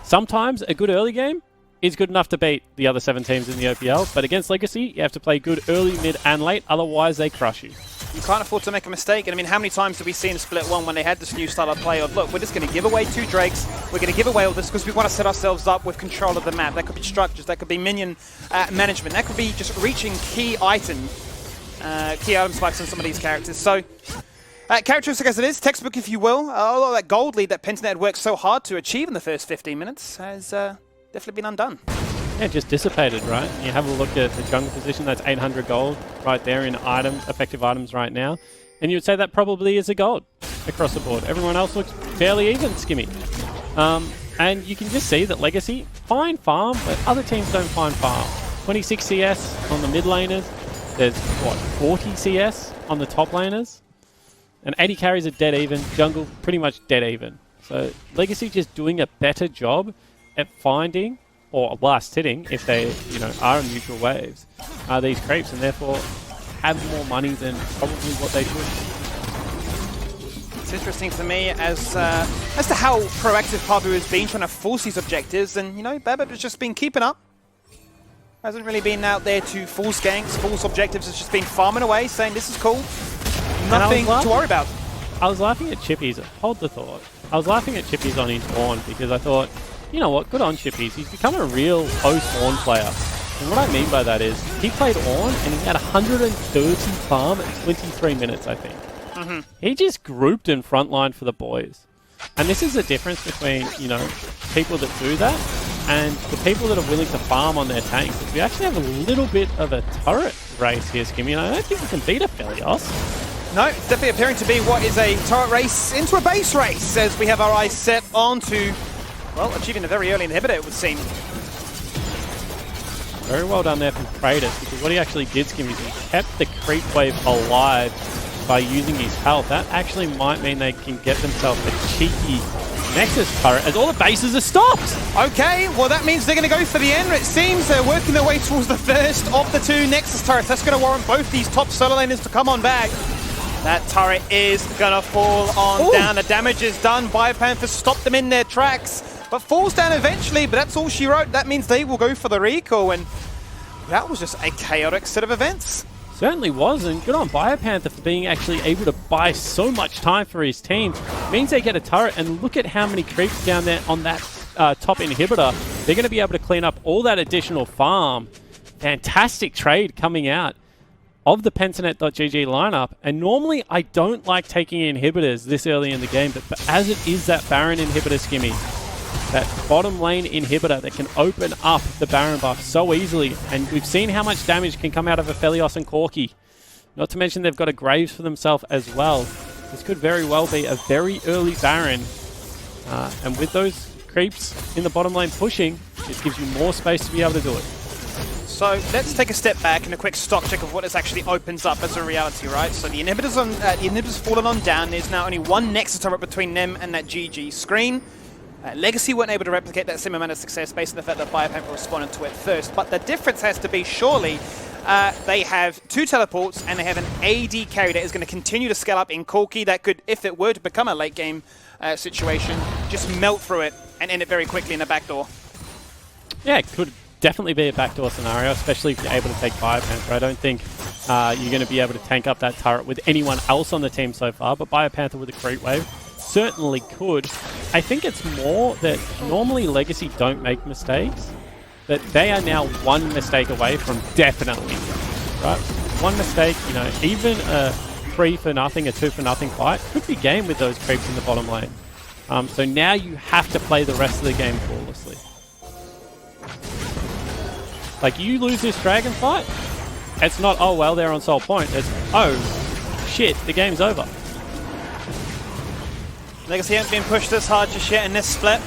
Sometimes a good early game is good enough to beat the other 7 teams in the OPL, but against Legacy, you have to play good early, mid, and late, otherwise they crush you. You can't afford to make a mistake, and I mean, how many times did we see in Split 1 when they had this new style of play of, look, we're just going to give away 2 Drakes, we're going to give away all this because we want to set ourselves up with control of the map. That could be structures, that could be minion management, that could be just reaching key item spikes on some of these characters. So, characteristic as it is, textbook if you will, a lot of that gold lead that Pentanet worked so hard to achieve in the first 15 minutes has definitely been undone. Yeah, just dissipated, right? You have a look at the jungle position, that's 800 gold right there in effective items right now. And you would say that probably is a gold across the board. Everyone else looks fairly even, Skimmy. And you can just see that Legacy, fine farm, but other teams don't find farm. 26 CS on the mid laners. There's, 40 CS on the top laners? And 80 carries are dead even. Jungle, pretty much dead even. So Legacy just doing a better job at finding, or last hitting, if they are in mutual waves, these creeps, and therefore have more money than probably what they should. It's interesting for me as to how proactive Pabu has been trying to force these objectives, and Babip has just been keeping up. Hasn't really been out there to force ganks, force objectives. Has just been farming away, saying this is cool, nothing to worry about. I was laughing at Chippies. Hold the thought. I was laughing at Chippies on his Ornn because I thought, you know what, good on Chippies. He's become a real post-Ornn player. And what I mean by that is, he played Ornn and he had 130 farm in 23 minutes, I think. He just grouped in frontline for the boys. And this is the difference between, people that do that and the people that are willing to farm on their tanks. We actually have a little bit of a turret race here, Skimmy, and I don't think we can beat a Phelios. No, it's definitely appearing to be what is a turret race into a base race, as we have our eyes set onto, well, achieving a very early inhibitor, it would seem. Very well done there from Kratos, because what he actually did, Skimmy, is he kept the creep wave alive by using his health. That actually might mean they can get themselves a cheeky Nexus turret as all the bases are stopped. Okay, well that means they're going to go for the end. It seems they're working their way towards the first of the 2 Nexus turrets. That's going to warrant both these top solo laners to come on back. That turret is gonna fall on down. The damage is done. Biopanther stopped them in their tracks, but falls down eventually, but that's all she wrote. That means they will go for the recall, and that was just a chaotic set of events. Certainly was, and good on Biopanther for being actually able to buy so much time for his team. Means they get a turret, and look at how many creeps down there on that top inhibitor. They're going to be able to clean up all that additional farm. Fantastic trade coming out of the Pentanet.gg lineup, and normally I don't like taking inhibitors this early in the game, but as it is that Baron inhibitor, Skimmy, that bottom lane inhibitor that can open up the Baron buff so easily, and we've seen how much damage can come out of Aphelios and Corki. Not to mention they've got a Graves for themselves as well. This could very well be a very early Baron, and with those creeps in the bottom lane pushing, it gives you more space to be able to do it. So let's take a step back and a quick stock check of what this actually opens up as a reality, right? So the inhibitors fallen on down. There's now only one Nexus turret between them and that GG screen. Legacy weren't able to replicate that same amount of success based on the fact that Biopanther responded to it first. But the difference has to be, surely, they have 2 teleports and they have an AD carry that is going to continue to scale up in Corki. That could, if it were to become a late game situation, just melt through it and end it very quickly in the back door. Yeah, it could definitely be a backdoor scenario, especially if you're able to take Biopanther. I don't think you're going to be able to tank up that turret with anyone else on the team so far, but Biopanther with a creep wave certainly could. I think it's more that normally Legacy don't make mistakes, but they are now one mistake away from definitely, right? One mistake, you know, even a 3 for nothing, a 2 for nothing fight could be game with those creeps in the bottom lane. So now you have to play the rest of the game flawlessly. Like, you lose this dragon fight, it's not, oh well, they're on soul point. It's, oh shit, the game's over. Legacy haven't been pushed this hard just yet in this split.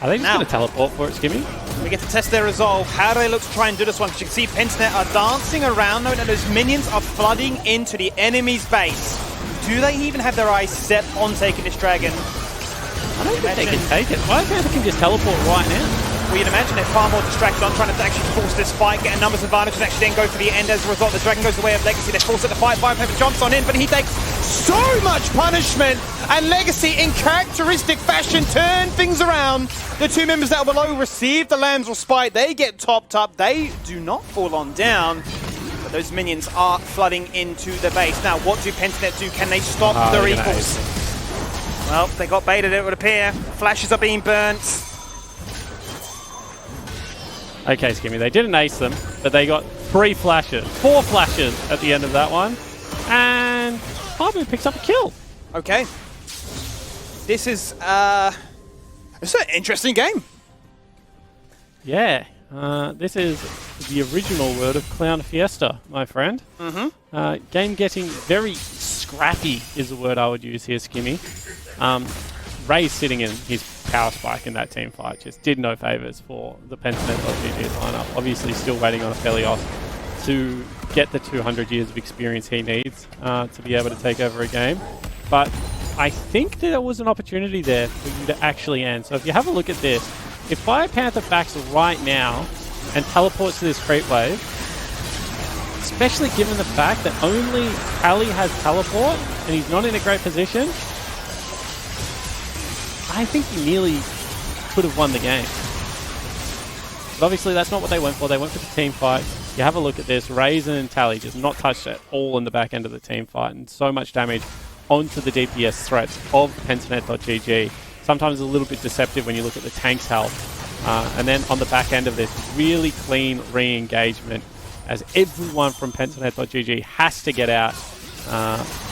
Are they just Now, going to teleport for it, Skimmy? we get to test their resolve. How do they look to try and do this one? Because you can see Pentanet are dancing around, knowing that those minions are flooding into the enemy's base. Do they even have their eyes set on taking this dragon? I don't think they can take it. Biopanther can just teleport right now. Well, you'd imagine they're far more distracted on trying to actually force this fight, get a numbers advantage, and actually then go for the end. As a result, the dragon goes the way of Legacy. They force it to fight. Biopanther jumps on in, but he takes so much punishment. And Legacy, in characteristic fashion, turn things around. The 2 members that are below receive the Lamb's Respite. They get topped up. They do not fall on down. But those minions are flooding into the base. Now, what do Pentanet do? Can they stop the recalls? Well, they got baited, it would appear. Flashes are being burnt. Okay, Skimmy, they didn't ace them, but they got 4 flashes at the end of that one. And Harbu picks up a kill. Okay. This is an interesting game. Yeah, this is the original word of Clown Fiesta, my friend. Game getting very scrappy is the word I would use here, Skimmy. Ray's sitting in his power spike in that team fight just did no favours for the Pentanet.gg lineup. Obviously still waiting on Aphelios to get the 200 years of experience he needs to be able to take over a game. But I think there was an opportunity there for you to actually end. So if you have a look at this, if Biopanther backs right now and teleports to this creep wave, especially given the fact that only Tally has teleport and he's not in a great position, I think he nearly could have won the game. But obviously that's not what they went for. They went for the team fight. You have a look at this. Raisin and Tally just not touched at all in the back end of the team fight, and so much damage onto the DPS threats of Pentanet.gg. Sometimes a little bit deceptive when you look at the tank's health. And then on the back end of this, really clean re-engagement as everyone from Pentanet.gg has to get out.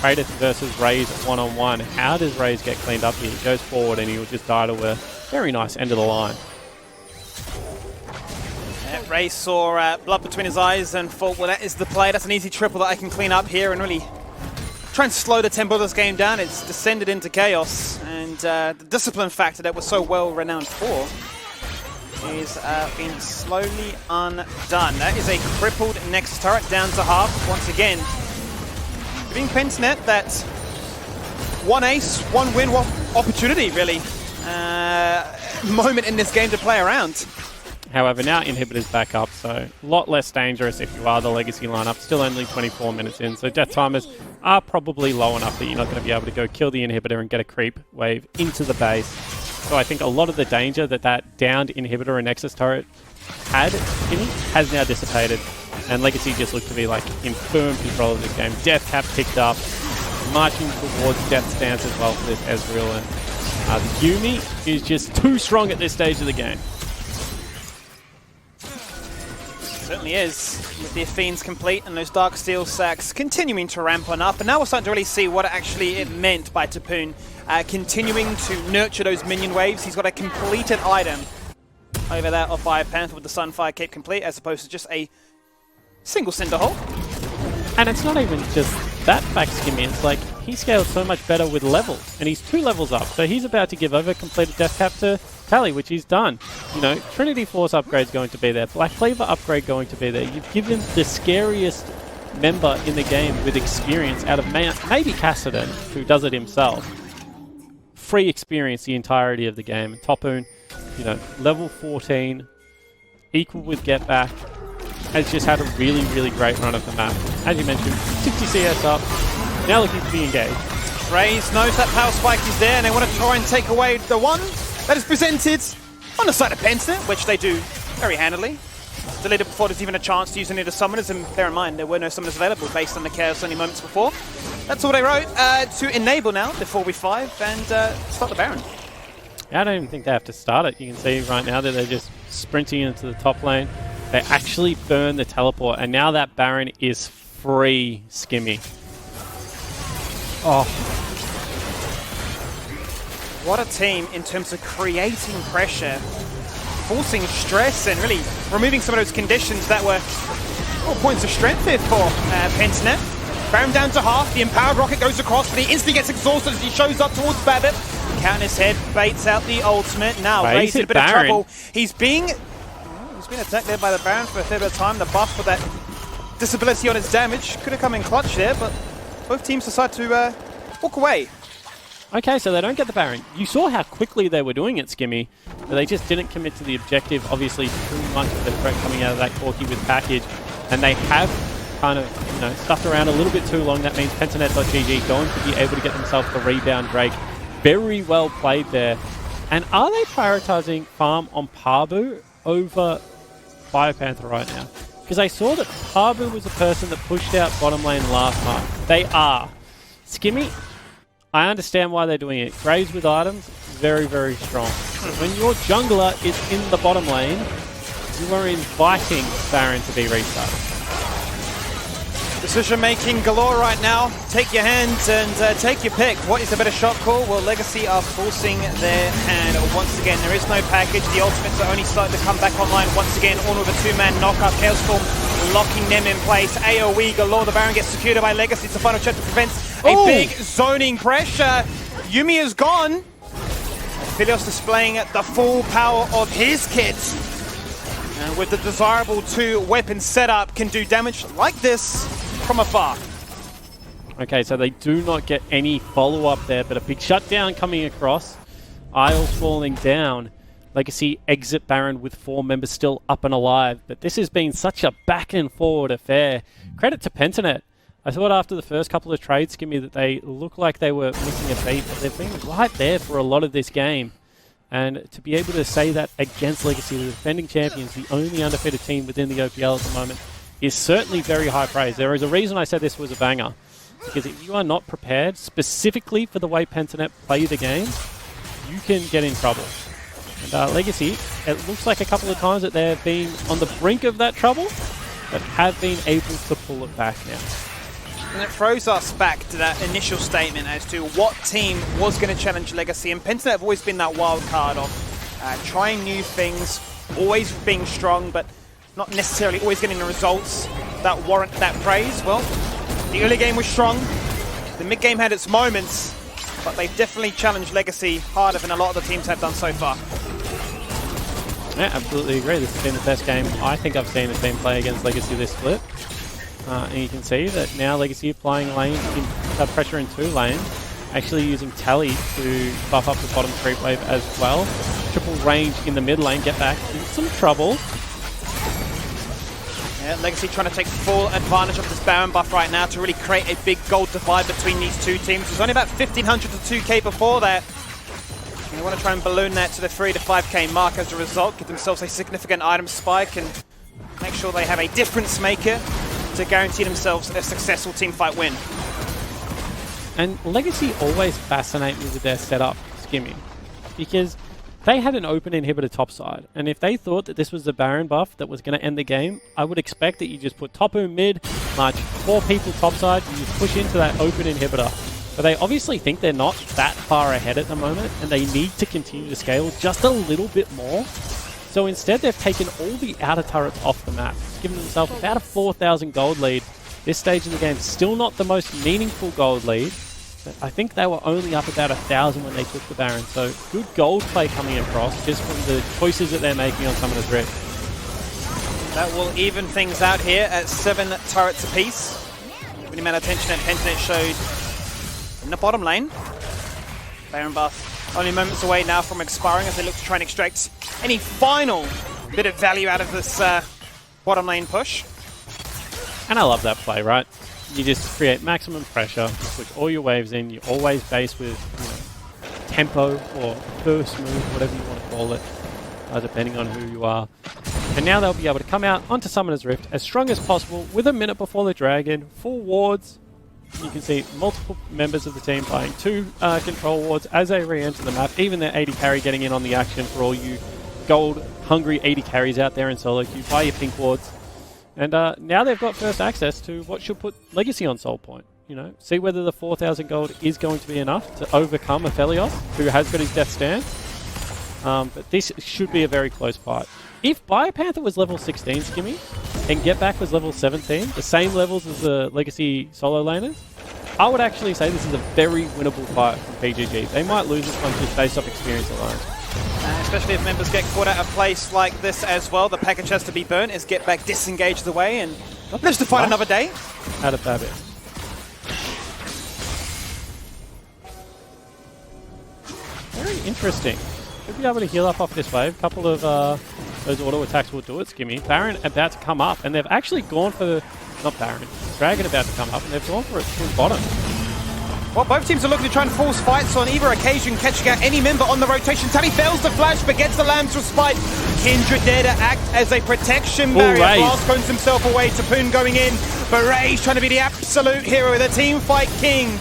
Kratos versus Raze one-on-one. How does Raze get cleaned up here? He goes forward and he'll just die to a very nice end of the line. Raze saw blood between his eyes and thought, well, that is the play. That's an easy triple that I can clean up here and really try and slow the tempo of this game down. It's descended into chaos, and the discipline factor that was so well renowned for is being slowly undone. That is a crippled next turret down to half once again. Giving Pentanet that 1 ace, 1 win opportunity, really. Moment in this game to play around. However, now Inhibitor's back up, so a lot less dangerous if you are the Legacy lineup. Still only 24 minutes in, so death timers are probably low enough that you're not going to be able to go kill the Inhibitor and get a creep wave into the base. So I think a lot of the danger that downed Inhibitor and Nexus turret had in it has now dissipated, and Legacy just look to be like in firm control of this game. Death cap picked up, marching towards Death Stance as well for this Ezreal, and the Yuumi is just too strong at this stage of the game. Certainly is, with the Fiends complete and those Dark Steel sacks continuing to ramp on up. And now we're starting to really see what actually it meant by Tapoon continuing to nurture those minion waves. He's got a completed item over that of Fire Panther with the Sunfire Cape complete, as opposed to just a single Cinderhole. And it's not even just that fact, Skimmy. It's like he scales so much better with levels, and he's 2 levels up. So he's about to give over completed Death Cap to Tally, which he's done. You know, Trinity Force upgrade's going to be there. Black Cleaver upgrade going to be there. You've given the scariest member in the game with experience out of maybe Cassidy, who does it himself. Free experience the entirety of the game. And Tapoon, you know, level 14, equal with Get Back, has just had a really, really great run of the map. As you mentioned, 60 CS up, now looking to be engaged. Raze knows that power spike is there, and they want to try and take away the one that is presented on the side of Penta, which they do very handily. Deleted before there's even a chance to use any of the summoners, and bear in mind there were no summoners available based on the chaos only moments before. That's all they wrote to enable now the 4v5 and start the Baron. I don't even think they have to start it. You can see right now that they're just sprinting into the top lane. They actually burn the teleport, and now that Baron is free, Skimmy. Oh. What a team in terms of creating pressure, forcing stress, and really removing some of those conditions that were points of strength here for Pentanet. Baron down to half, the Empowered Rocket goes across, but he instantly gets exhausted as he shows up towards Babbitt. Count his head, baits out the ultimate. Now Raze in a bit of trouble. He's being attacked there by the Baron for a fair bit of time. The buff for that disability on his damage could have come in clutch there, but both teams decide to walk away. Okay, so they don't get the Baron. You saw how quickly they were doing it, Skimmy, but they just didn't commit to the objective. Obviously, too much of the threat coming out of that Corki with package, and they have kind of, you know, stuffed around a little bit too long. That means Pentanet.gg going to be able to get themselves the rebound Drake. Very well played there. And are they prioritizing farm on Pabu over Fire Panther right now? Because I saw that Pabu was a person that pushed out bottom lane last time. They are. Skimmy, I understand why they're doing it. Graves with items, very, very strong. When your jungler is in the bottom lane, you are inviting Baron to be restarted. Decision making galore right now. Take your hand and take your pick. What is the better shot call? Well, Legacy are forcing their hand once again. There is no package. The ultimates are only starting to come back online once again. All with a 2-man knockup. Chaos Storm locking them in place. AoE galore. The Baron gets secured by Legacy. It's the final check to prevent a big zoning pressure. Yuumi is gone. Philios displaying the full power of his kit. And with the desirable 2-weapon setup, can do damage like this from afar. Okay, so they do not get any follow-up there, but a big shutdown coming across. Isles falling down. Legacy exit Baron with 4 members still up and alive, but this has been such a back and forward affair. Credit to Pentanet. I thought after the first couple of trades, Skimmy, that they looked like they were missing a beat, but they've been right there for a lot of this game. And to be able to say that against Legacy, the defending champions, the only undefeated team within the OPL at the moment, is certainly very high praise. There is a reason I said this was a banger. Because if you are not prepared specifically for the way Pentanet play the game, you can get in trouble. And Legacy, it looks like a couple of times that they've been on the brink of that trouble, but have been able to pull it back now. And it throws us back to that initial statement as to what team was going to challenge Legacy. And Pentanet have always been that wild card of trying new things, always being strong, but not necessarily always getting the results that warrant that praise. Well, the early game was strong, the mid game had its moments, but they've definitely challenged Legacy harder than a lot of the teams have done so far. Yeah, absolutely agree. This has been the best game I think I've seen a team play against Legacy this split. And you can see that now Legacy applying lane pressure in 2 lanes. actually using Tally to buff up the bottom creep wave as well. Triple range in the mid lane, get back in some trouble. Yeah, Legacy trying to take full advantage of this Baron buff right now to really create a big gold divide between these two teams. It was only about 1,500 to 2k before that. They want to try and balloon that to the 3 to 5k mark as a result, give themselves a significant item spike and make sure they have a difference maker to guarantee themselves a successful teamfight win. And Legacy always fascinate me with their setup, Skimmy, because they had an open inhibitor topside, and if they thought that this was the Baron buff that was going to end the game, I would expect that you just put Topu mid, march 4 people topside, you just push into that open inhibitor. But they obviously think they're not that far ahead at the moment, and they need to continue to scale just a little bit more. So instead, they've taken all the outer turrets off the map, giving themselves about a 4,000 gold lead. This stage in the game, still not the most meaningful gold lead, but I think they were only up about 1,000 when they took the Baron. So good gold play coming across just from the choices that they're making on Summoner's Rift. That will even things out here at 7 turrets apiece. Given the amount of attention that Pentanet showed in the bottom lane. Baron buff only moments away now from expiring as they look to try and extract any final bit of value out of this bottom lane push. And I love that play, right? You just create maximum pressure, push all your waves in, you always base with tempo or first move, whatever you want to call it, depending on who you are. And now they'll be able to come out onto Summoner's Rift as strong as possible with a minute before the dragon, full wards. You can see multiple members of the team buying 2 control wards as they re-enter the map. Even their 80 carry getting in on the action for all you gold-hungry 80 carries out there in solo queue. Buy your pink wards. And now they've got first access to what should put Legacy on soul point. You know, see whether the 4,000 gold is going to be enough to overcome Aphelios, who has got his death stand. But this should be a very close fight. If Biopanther was level 16, Skimmy, and Get Back was level 17, the same levels as the Legacy solo laners, I would actually say this is a very winnable fight from PGG. They might lose this one just based off experience alone. Especially if members get caught at a place like this as well. The package has to be burnt as Get Back disengages away and lives to fight another day. Out of Babbitt. Very interesting. Should be able to heal up off this wave. A couple of those auto attacks will do it, Skimmy. Baron about to come up, and they've actually gone for... Not Baron. Dragon about to come up, and they've gone for it through bottom. Well, both teams are looking to try and force fights on either occasion, catching out any member on the rotation. Tally fails the flash, but gets the Lamb's Respite. Kindred there to act as a protection barrier. Blast cones himself away, Tapoon going in, but Ray's trying to be the absolute hero, the team fight king.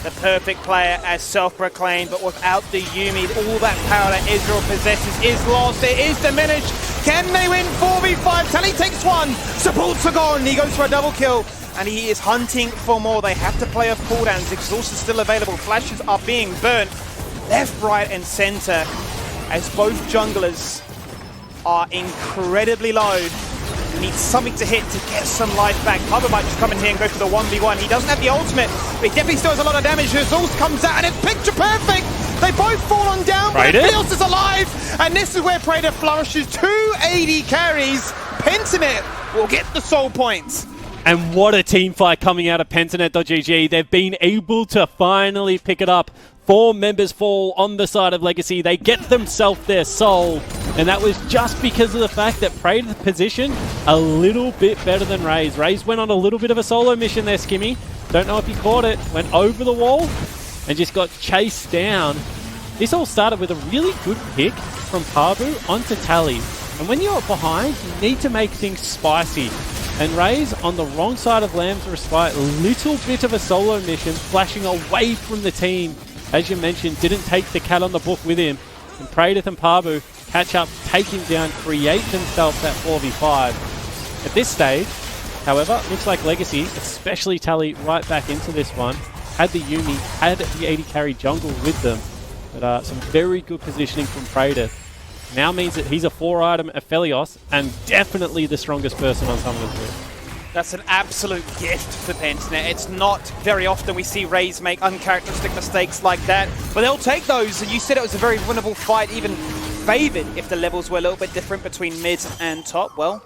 The perfect player as self-proclaimed, but without the Yuumi, all that power that Israel possesses is lost. It is diminished. Can they win 4v5? Tally takes one. Supports are gone. He goes for a double kill. And he is hunting for more. They have to play off cooldowns. Exhaust is still available. Flashes are being burnt left, right, and center as both junglers are incredibly low. He needs something to hit to get some life back. Pablo might just come in here and go for the 1v1. He doesn't have the ultimate, but he definitely still has a lot of damage. Exhaust comes out and it's picture perfect. They both fall on down, but Aphelios is alive. And this is where Praetor flourishes. 280 carries. Pentanet will get the soul points. And what a team fight coming out of Pentanet.gg. They've been able to finally pick it up. 4 members fall on the side of Legacy. They get themselves their soul. And that was just because of the fact that Praetor's position a little bit better than Ray's. Ray's went on a little bit of a solo mission there, Skimmy. Don't know if you caught it. Went over the wall and just got chased down. This all started with a really good pick from Pabu onto Tally. And when you're behind, you need to make things spicy. And Ray's on the wrong side of Lamb's Respite, a little bit of a solo mission, flashing away from the team. As you mentioned, didn't take the cat on the book with him. And Praetor and Pabu catch up, take him down, create themselves that 4v5. At this stage, however, looks like Legacy, especially Tally, right back into this one, had the Yuumi, had the 80 carry jungle with them. But some very good positioning from Praetor. Now means that he's a 4-item Aphelios and definitely the strongest person on Summoner's Rift. That's an absolute gift for Pentanet. It's not very often we see Rays make uncharacteristic mistakes like that, but they'll take those. And you said it was a very winnable fight, even favoured if the levels were a little bit different between mid and top. Well,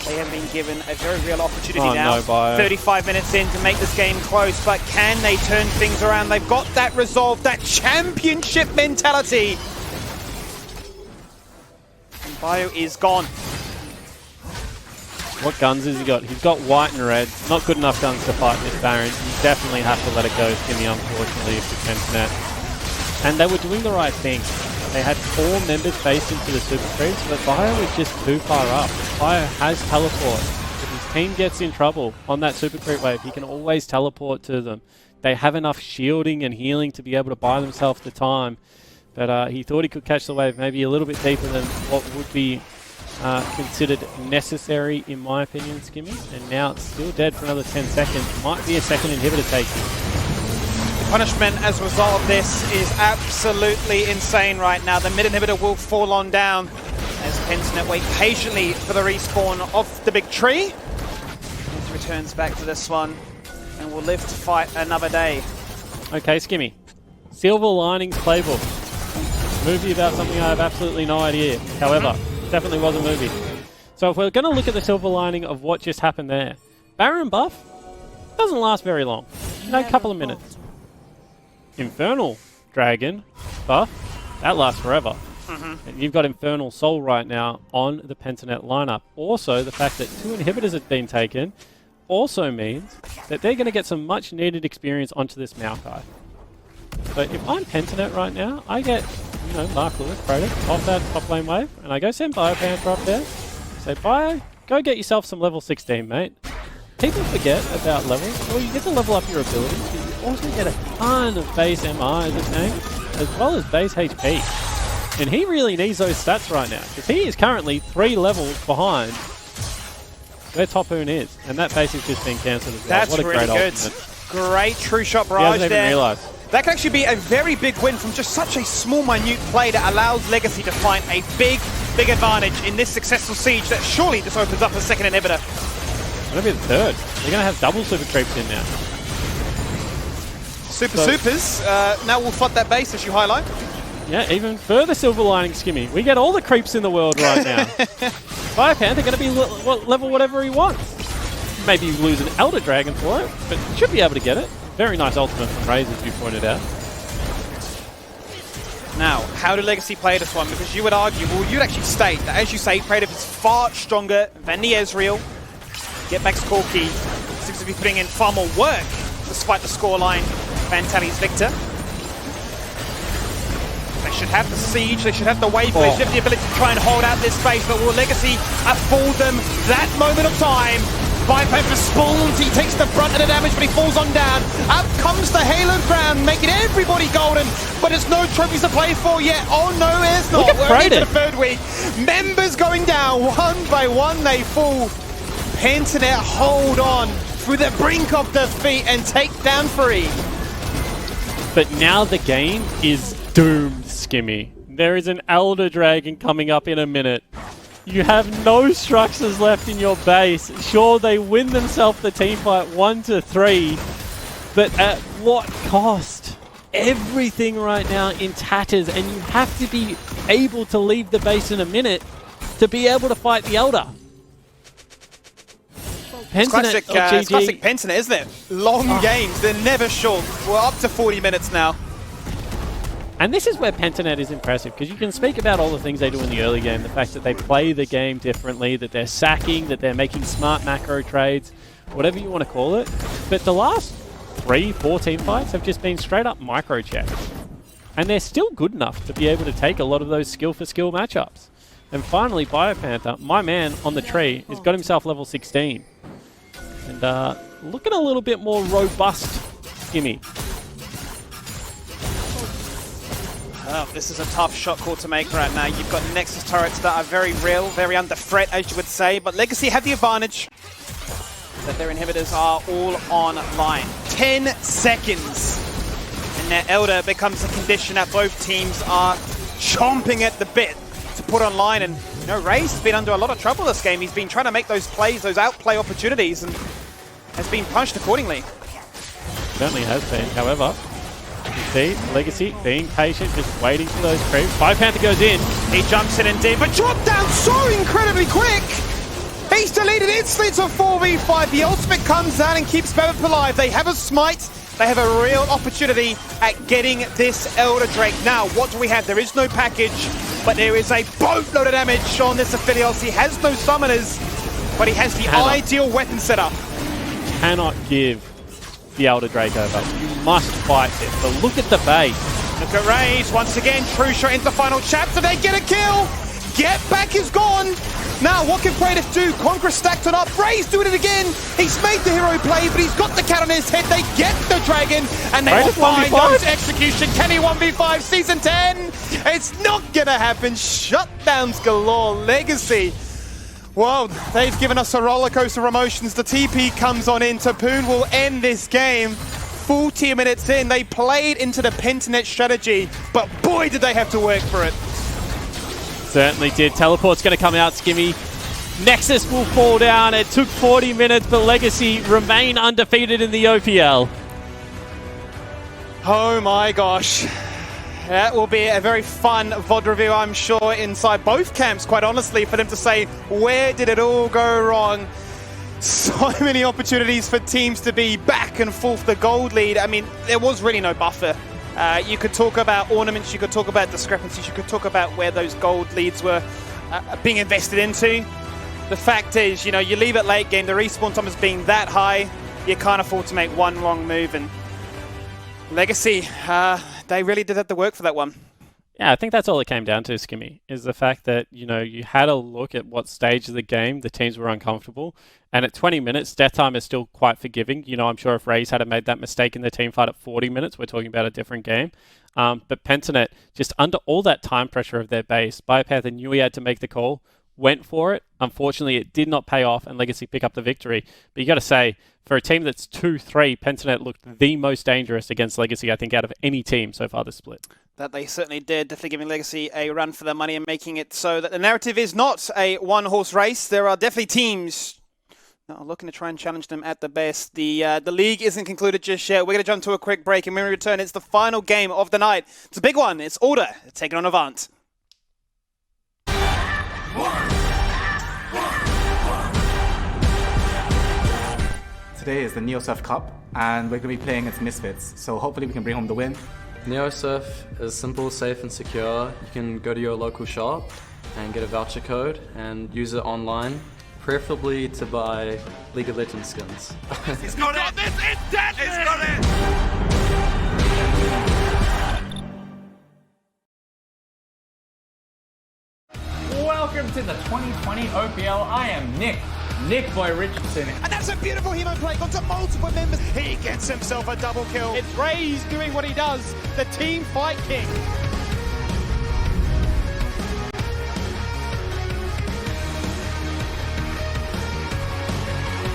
They have been given a very real opportunity Oh, now. no, Bio. 35 minutes in to make this game close, but can they turn things around? They've got that resolve, that championship mentality. And Bio is gone. What guns has he got? He's got white and red. Not good enough guns to fight this Baron. You definitely have to let it go, Skinny, unfortunately, if you're Pensinet. And they were doing the right thing. They had 4 members faced into the super creeps, but Bio was just too far up. Bio has teleport. If his team gets in trouble on that super creep wave, he can always teleport to them. They have enough shielding and healing to be able to buy themselves the time. But he thought he could catch the wave maybe a little bit deeper than what would be considered necessary, in my opinion, Skimmy. And now it's still dead for another 10 seconds. Might be a second inhibitor taking. Punishment as a result of this is absolutely insane right now. The mid inhibitor will fall on down as Pensinet wait patiently for the respawn of the big tree. He returns back to this one and will live to fight another day. Okay, Skimmy. Silver Linings Playbook. Movie about something I have absolutely no idea. However, definitely was a movie. So if we're going to look at the silver lining of what just happened there, Baron buff doesn't last very long. A couple of minutes. Infernal Dragon buff, that lasts forever. And you've got Infernal Soul right now on the Pensinet lineup. Also, the fact that 2 inhibitors have been taken also means that they're going to get some much needed experience onto this Maokai. So if I'm Pensinet right now, I get, Mark Lewis, Protoss, off that top lane wave, and I go send Biopanther up there. Say, Bio, go get yourself some level 16, mate. People forget about levels. Well, you get to level up your abilities, but you also get a ton of base MR as a tank, as well as base HP. And he really needs those stats right now, because he is currently 3 levels behind where Topoon is. And that base is just being cancelled as well. That's what a really great good. ultimate. Great true shot He barrage hasn't even there. realised. That can actually be a very big win from just such a small, minute play that allows Legacy to find a big advantage in this successful siege that surely just opens up a second inhibitor. It's going to be the third. They're going to have double super creeps in now. Supers now will flood that base as you highlight. Yeah, even further silver lining, Skimmy. We get all the creeps in the world right now. Biopanther going to be level whatever he wants. Maybe lose an Elder Dragon for it, but should be able to get it. Very nice ultimate from Raze, as you pointed out. Now, how do Legacy play this one? Because you would argue, well, you'd actually state that, as you say, Praetor is far stronger than the Ezreal. Get back Skorky seems to be putting in far more work despite the scoreline. Vantali's victor. They should have the siege, they should have the wave, they should have the ability to try and hold out this space, but will Legacy afford them that moment of time? Biopanther spawns, he takes the brunt of the damage, but he falls on down. Up comes the Halo Crown, making everybody golden, but there's no trophies to play for yet. Oh no, there's not. Look at We're into Praetor. the third week. Members going down, one by one they fall. Pensinet hold on through the brink of defeat and take down 3. But now the game is doomed, Skimmy. There is an Elder Dragon coming up in a minute. You have no structures left in your base. Sure, they win themselves the team fight 1-3, but at what cost? Everything right now in tatters, and you have to be able to leave the base in a minute to be able to fight the Elder. It's classic, GG. classic Pensinet, isn't it? Long games, they're never short. We're up to 40 minutes now. And this is where Pensinet is impressive, because you can speak about all the things they do in the early game, the fact that they play the game differently, that they're sacking, that they're making smart macro trades, whatever you want to call it. But the last 3-4 team fights have just been straight up micro checks. And they're still good enough to be able to take a lot of those skill for skill matchups. And finally, Biopanther, my man on the tree, has got himself level 16. And looking a little bit more robust, Skimmy. Oh, this is a tough shot call to make right now. You've got Nexus turrets that are very real, very under threat, as you would say, but Legacy have the advantage that their inhibitors are all online. 10 seconds, and their Elder becomes a condition that both teams are chomping at the bit to put online. And Raze has been under a lot of trouble this game. He's been trying to make those plays, those outplay opportunities, and has been punished accordingly. Certainly has been. However, you see Legacy being patient, just waiting for those creeps. Biopanther goes in. He jumps in and deep, but dropped down so incredibly quick! He's deleted instantly to 4v5. The ultimate comes out and keeps Bev alive. They have a smite. They have a real opportunity at getting this Elder Drake. Now, what do we have? There is no package, but there is a boatload of damage on this Aphelios. He has no summoners, but he has the ideal weapon setup. Cannot give the Elder Drake over. You must fight it. But look at the base. Look at Raze. Once again, True Shot into the final chapter. They get a kill. Get Back is gone. Now, what can Kratos do? Conqueror stacked on up. Raze doing it again. He's made the hero play, but he's got the cat on his head. They get the dragon, and they will find those execution. Can he 1v5 Season 10? It's not going to happen. Shutdowns galore. Legacy. Well, they've given us a roller coaster of emotions. The TP comes on in. Tapoon will end this game. 40 minutes in, they played into the Pentanet strategy, but boy, did they have to work for it. Certainly did. Teleport's going to come out, Skimmy. Nexus will fall down. It took 40 minutes, but Legacy remain undefeated in the OPL. Oh my gosh. That will be a very fun VOD review, I'm sure, inside both camps, quite honestly, for them to say, where did it all go wrong? So many opportunities for teams to be back and forth the gold lead. I mean, there was really no buffer. You could talk about ornaments, you could talk about discrepancies, you could talk about where those gold leads were being invested into. The fact is, you know, you leave it late game, the respawn time is being that high, you can't afford to make one wrong move. And Legacy, they really did have to work for that one. Yeah, I think that's all it came down to, Skimmy, is the fact that, you know, you had a look at what stage of the game the teams were uncomfortable. And at 20 minutes, death time is still quite forgiving. You know, I'm sure if Raze had made that mistake in the team fight at 40 minutes, we're talking about a different game. But Pentanet, just under all that time pressure of their base, Biopanther knew he had to make the call, went for it. Unfortunately, it did not pay off, and Legacy pick up the victory. But you got to say, for a team that's 2-3, Pentanet looked the most dangerous against Legacy, I think, out of any team so far this split. That they certainly did, definitely giving Legacy a run for their money and making it so that the narrative is not a one-horse race. There are definitely teams that are looking to try and challenge them at the best. The league isn't concluded just yet. We're going to jump to a quick break, and when we return, it's the final game of the night. It's a big one. It's Order taking on Avant. Today is the NeoSurf Cup, and we're going to be playing against Misfits, so hopefully we can bring home the win. NeoSurf is simple, safe and secure. You can go to your local shop and get a voucher code and use it online, preferably to buy League of Legends skins. He's got it! This is deadly! He's got it! Welcome to the 2020 OPL. I am Nick Boy Richardson. And that's a beautiful hemo play onto multiple members. He gets himself a double kill. It's Raze doing what he does, the team fight king.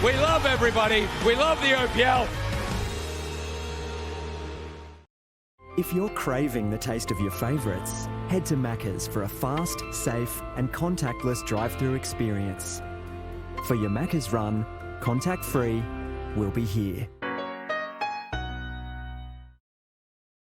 We love everybody. We love the OPL. If you're craving the taste of your favourites, head to Macca's for a fast, safe and contactless drive-through experience. For your Macca's run, contact-free, we'll be here.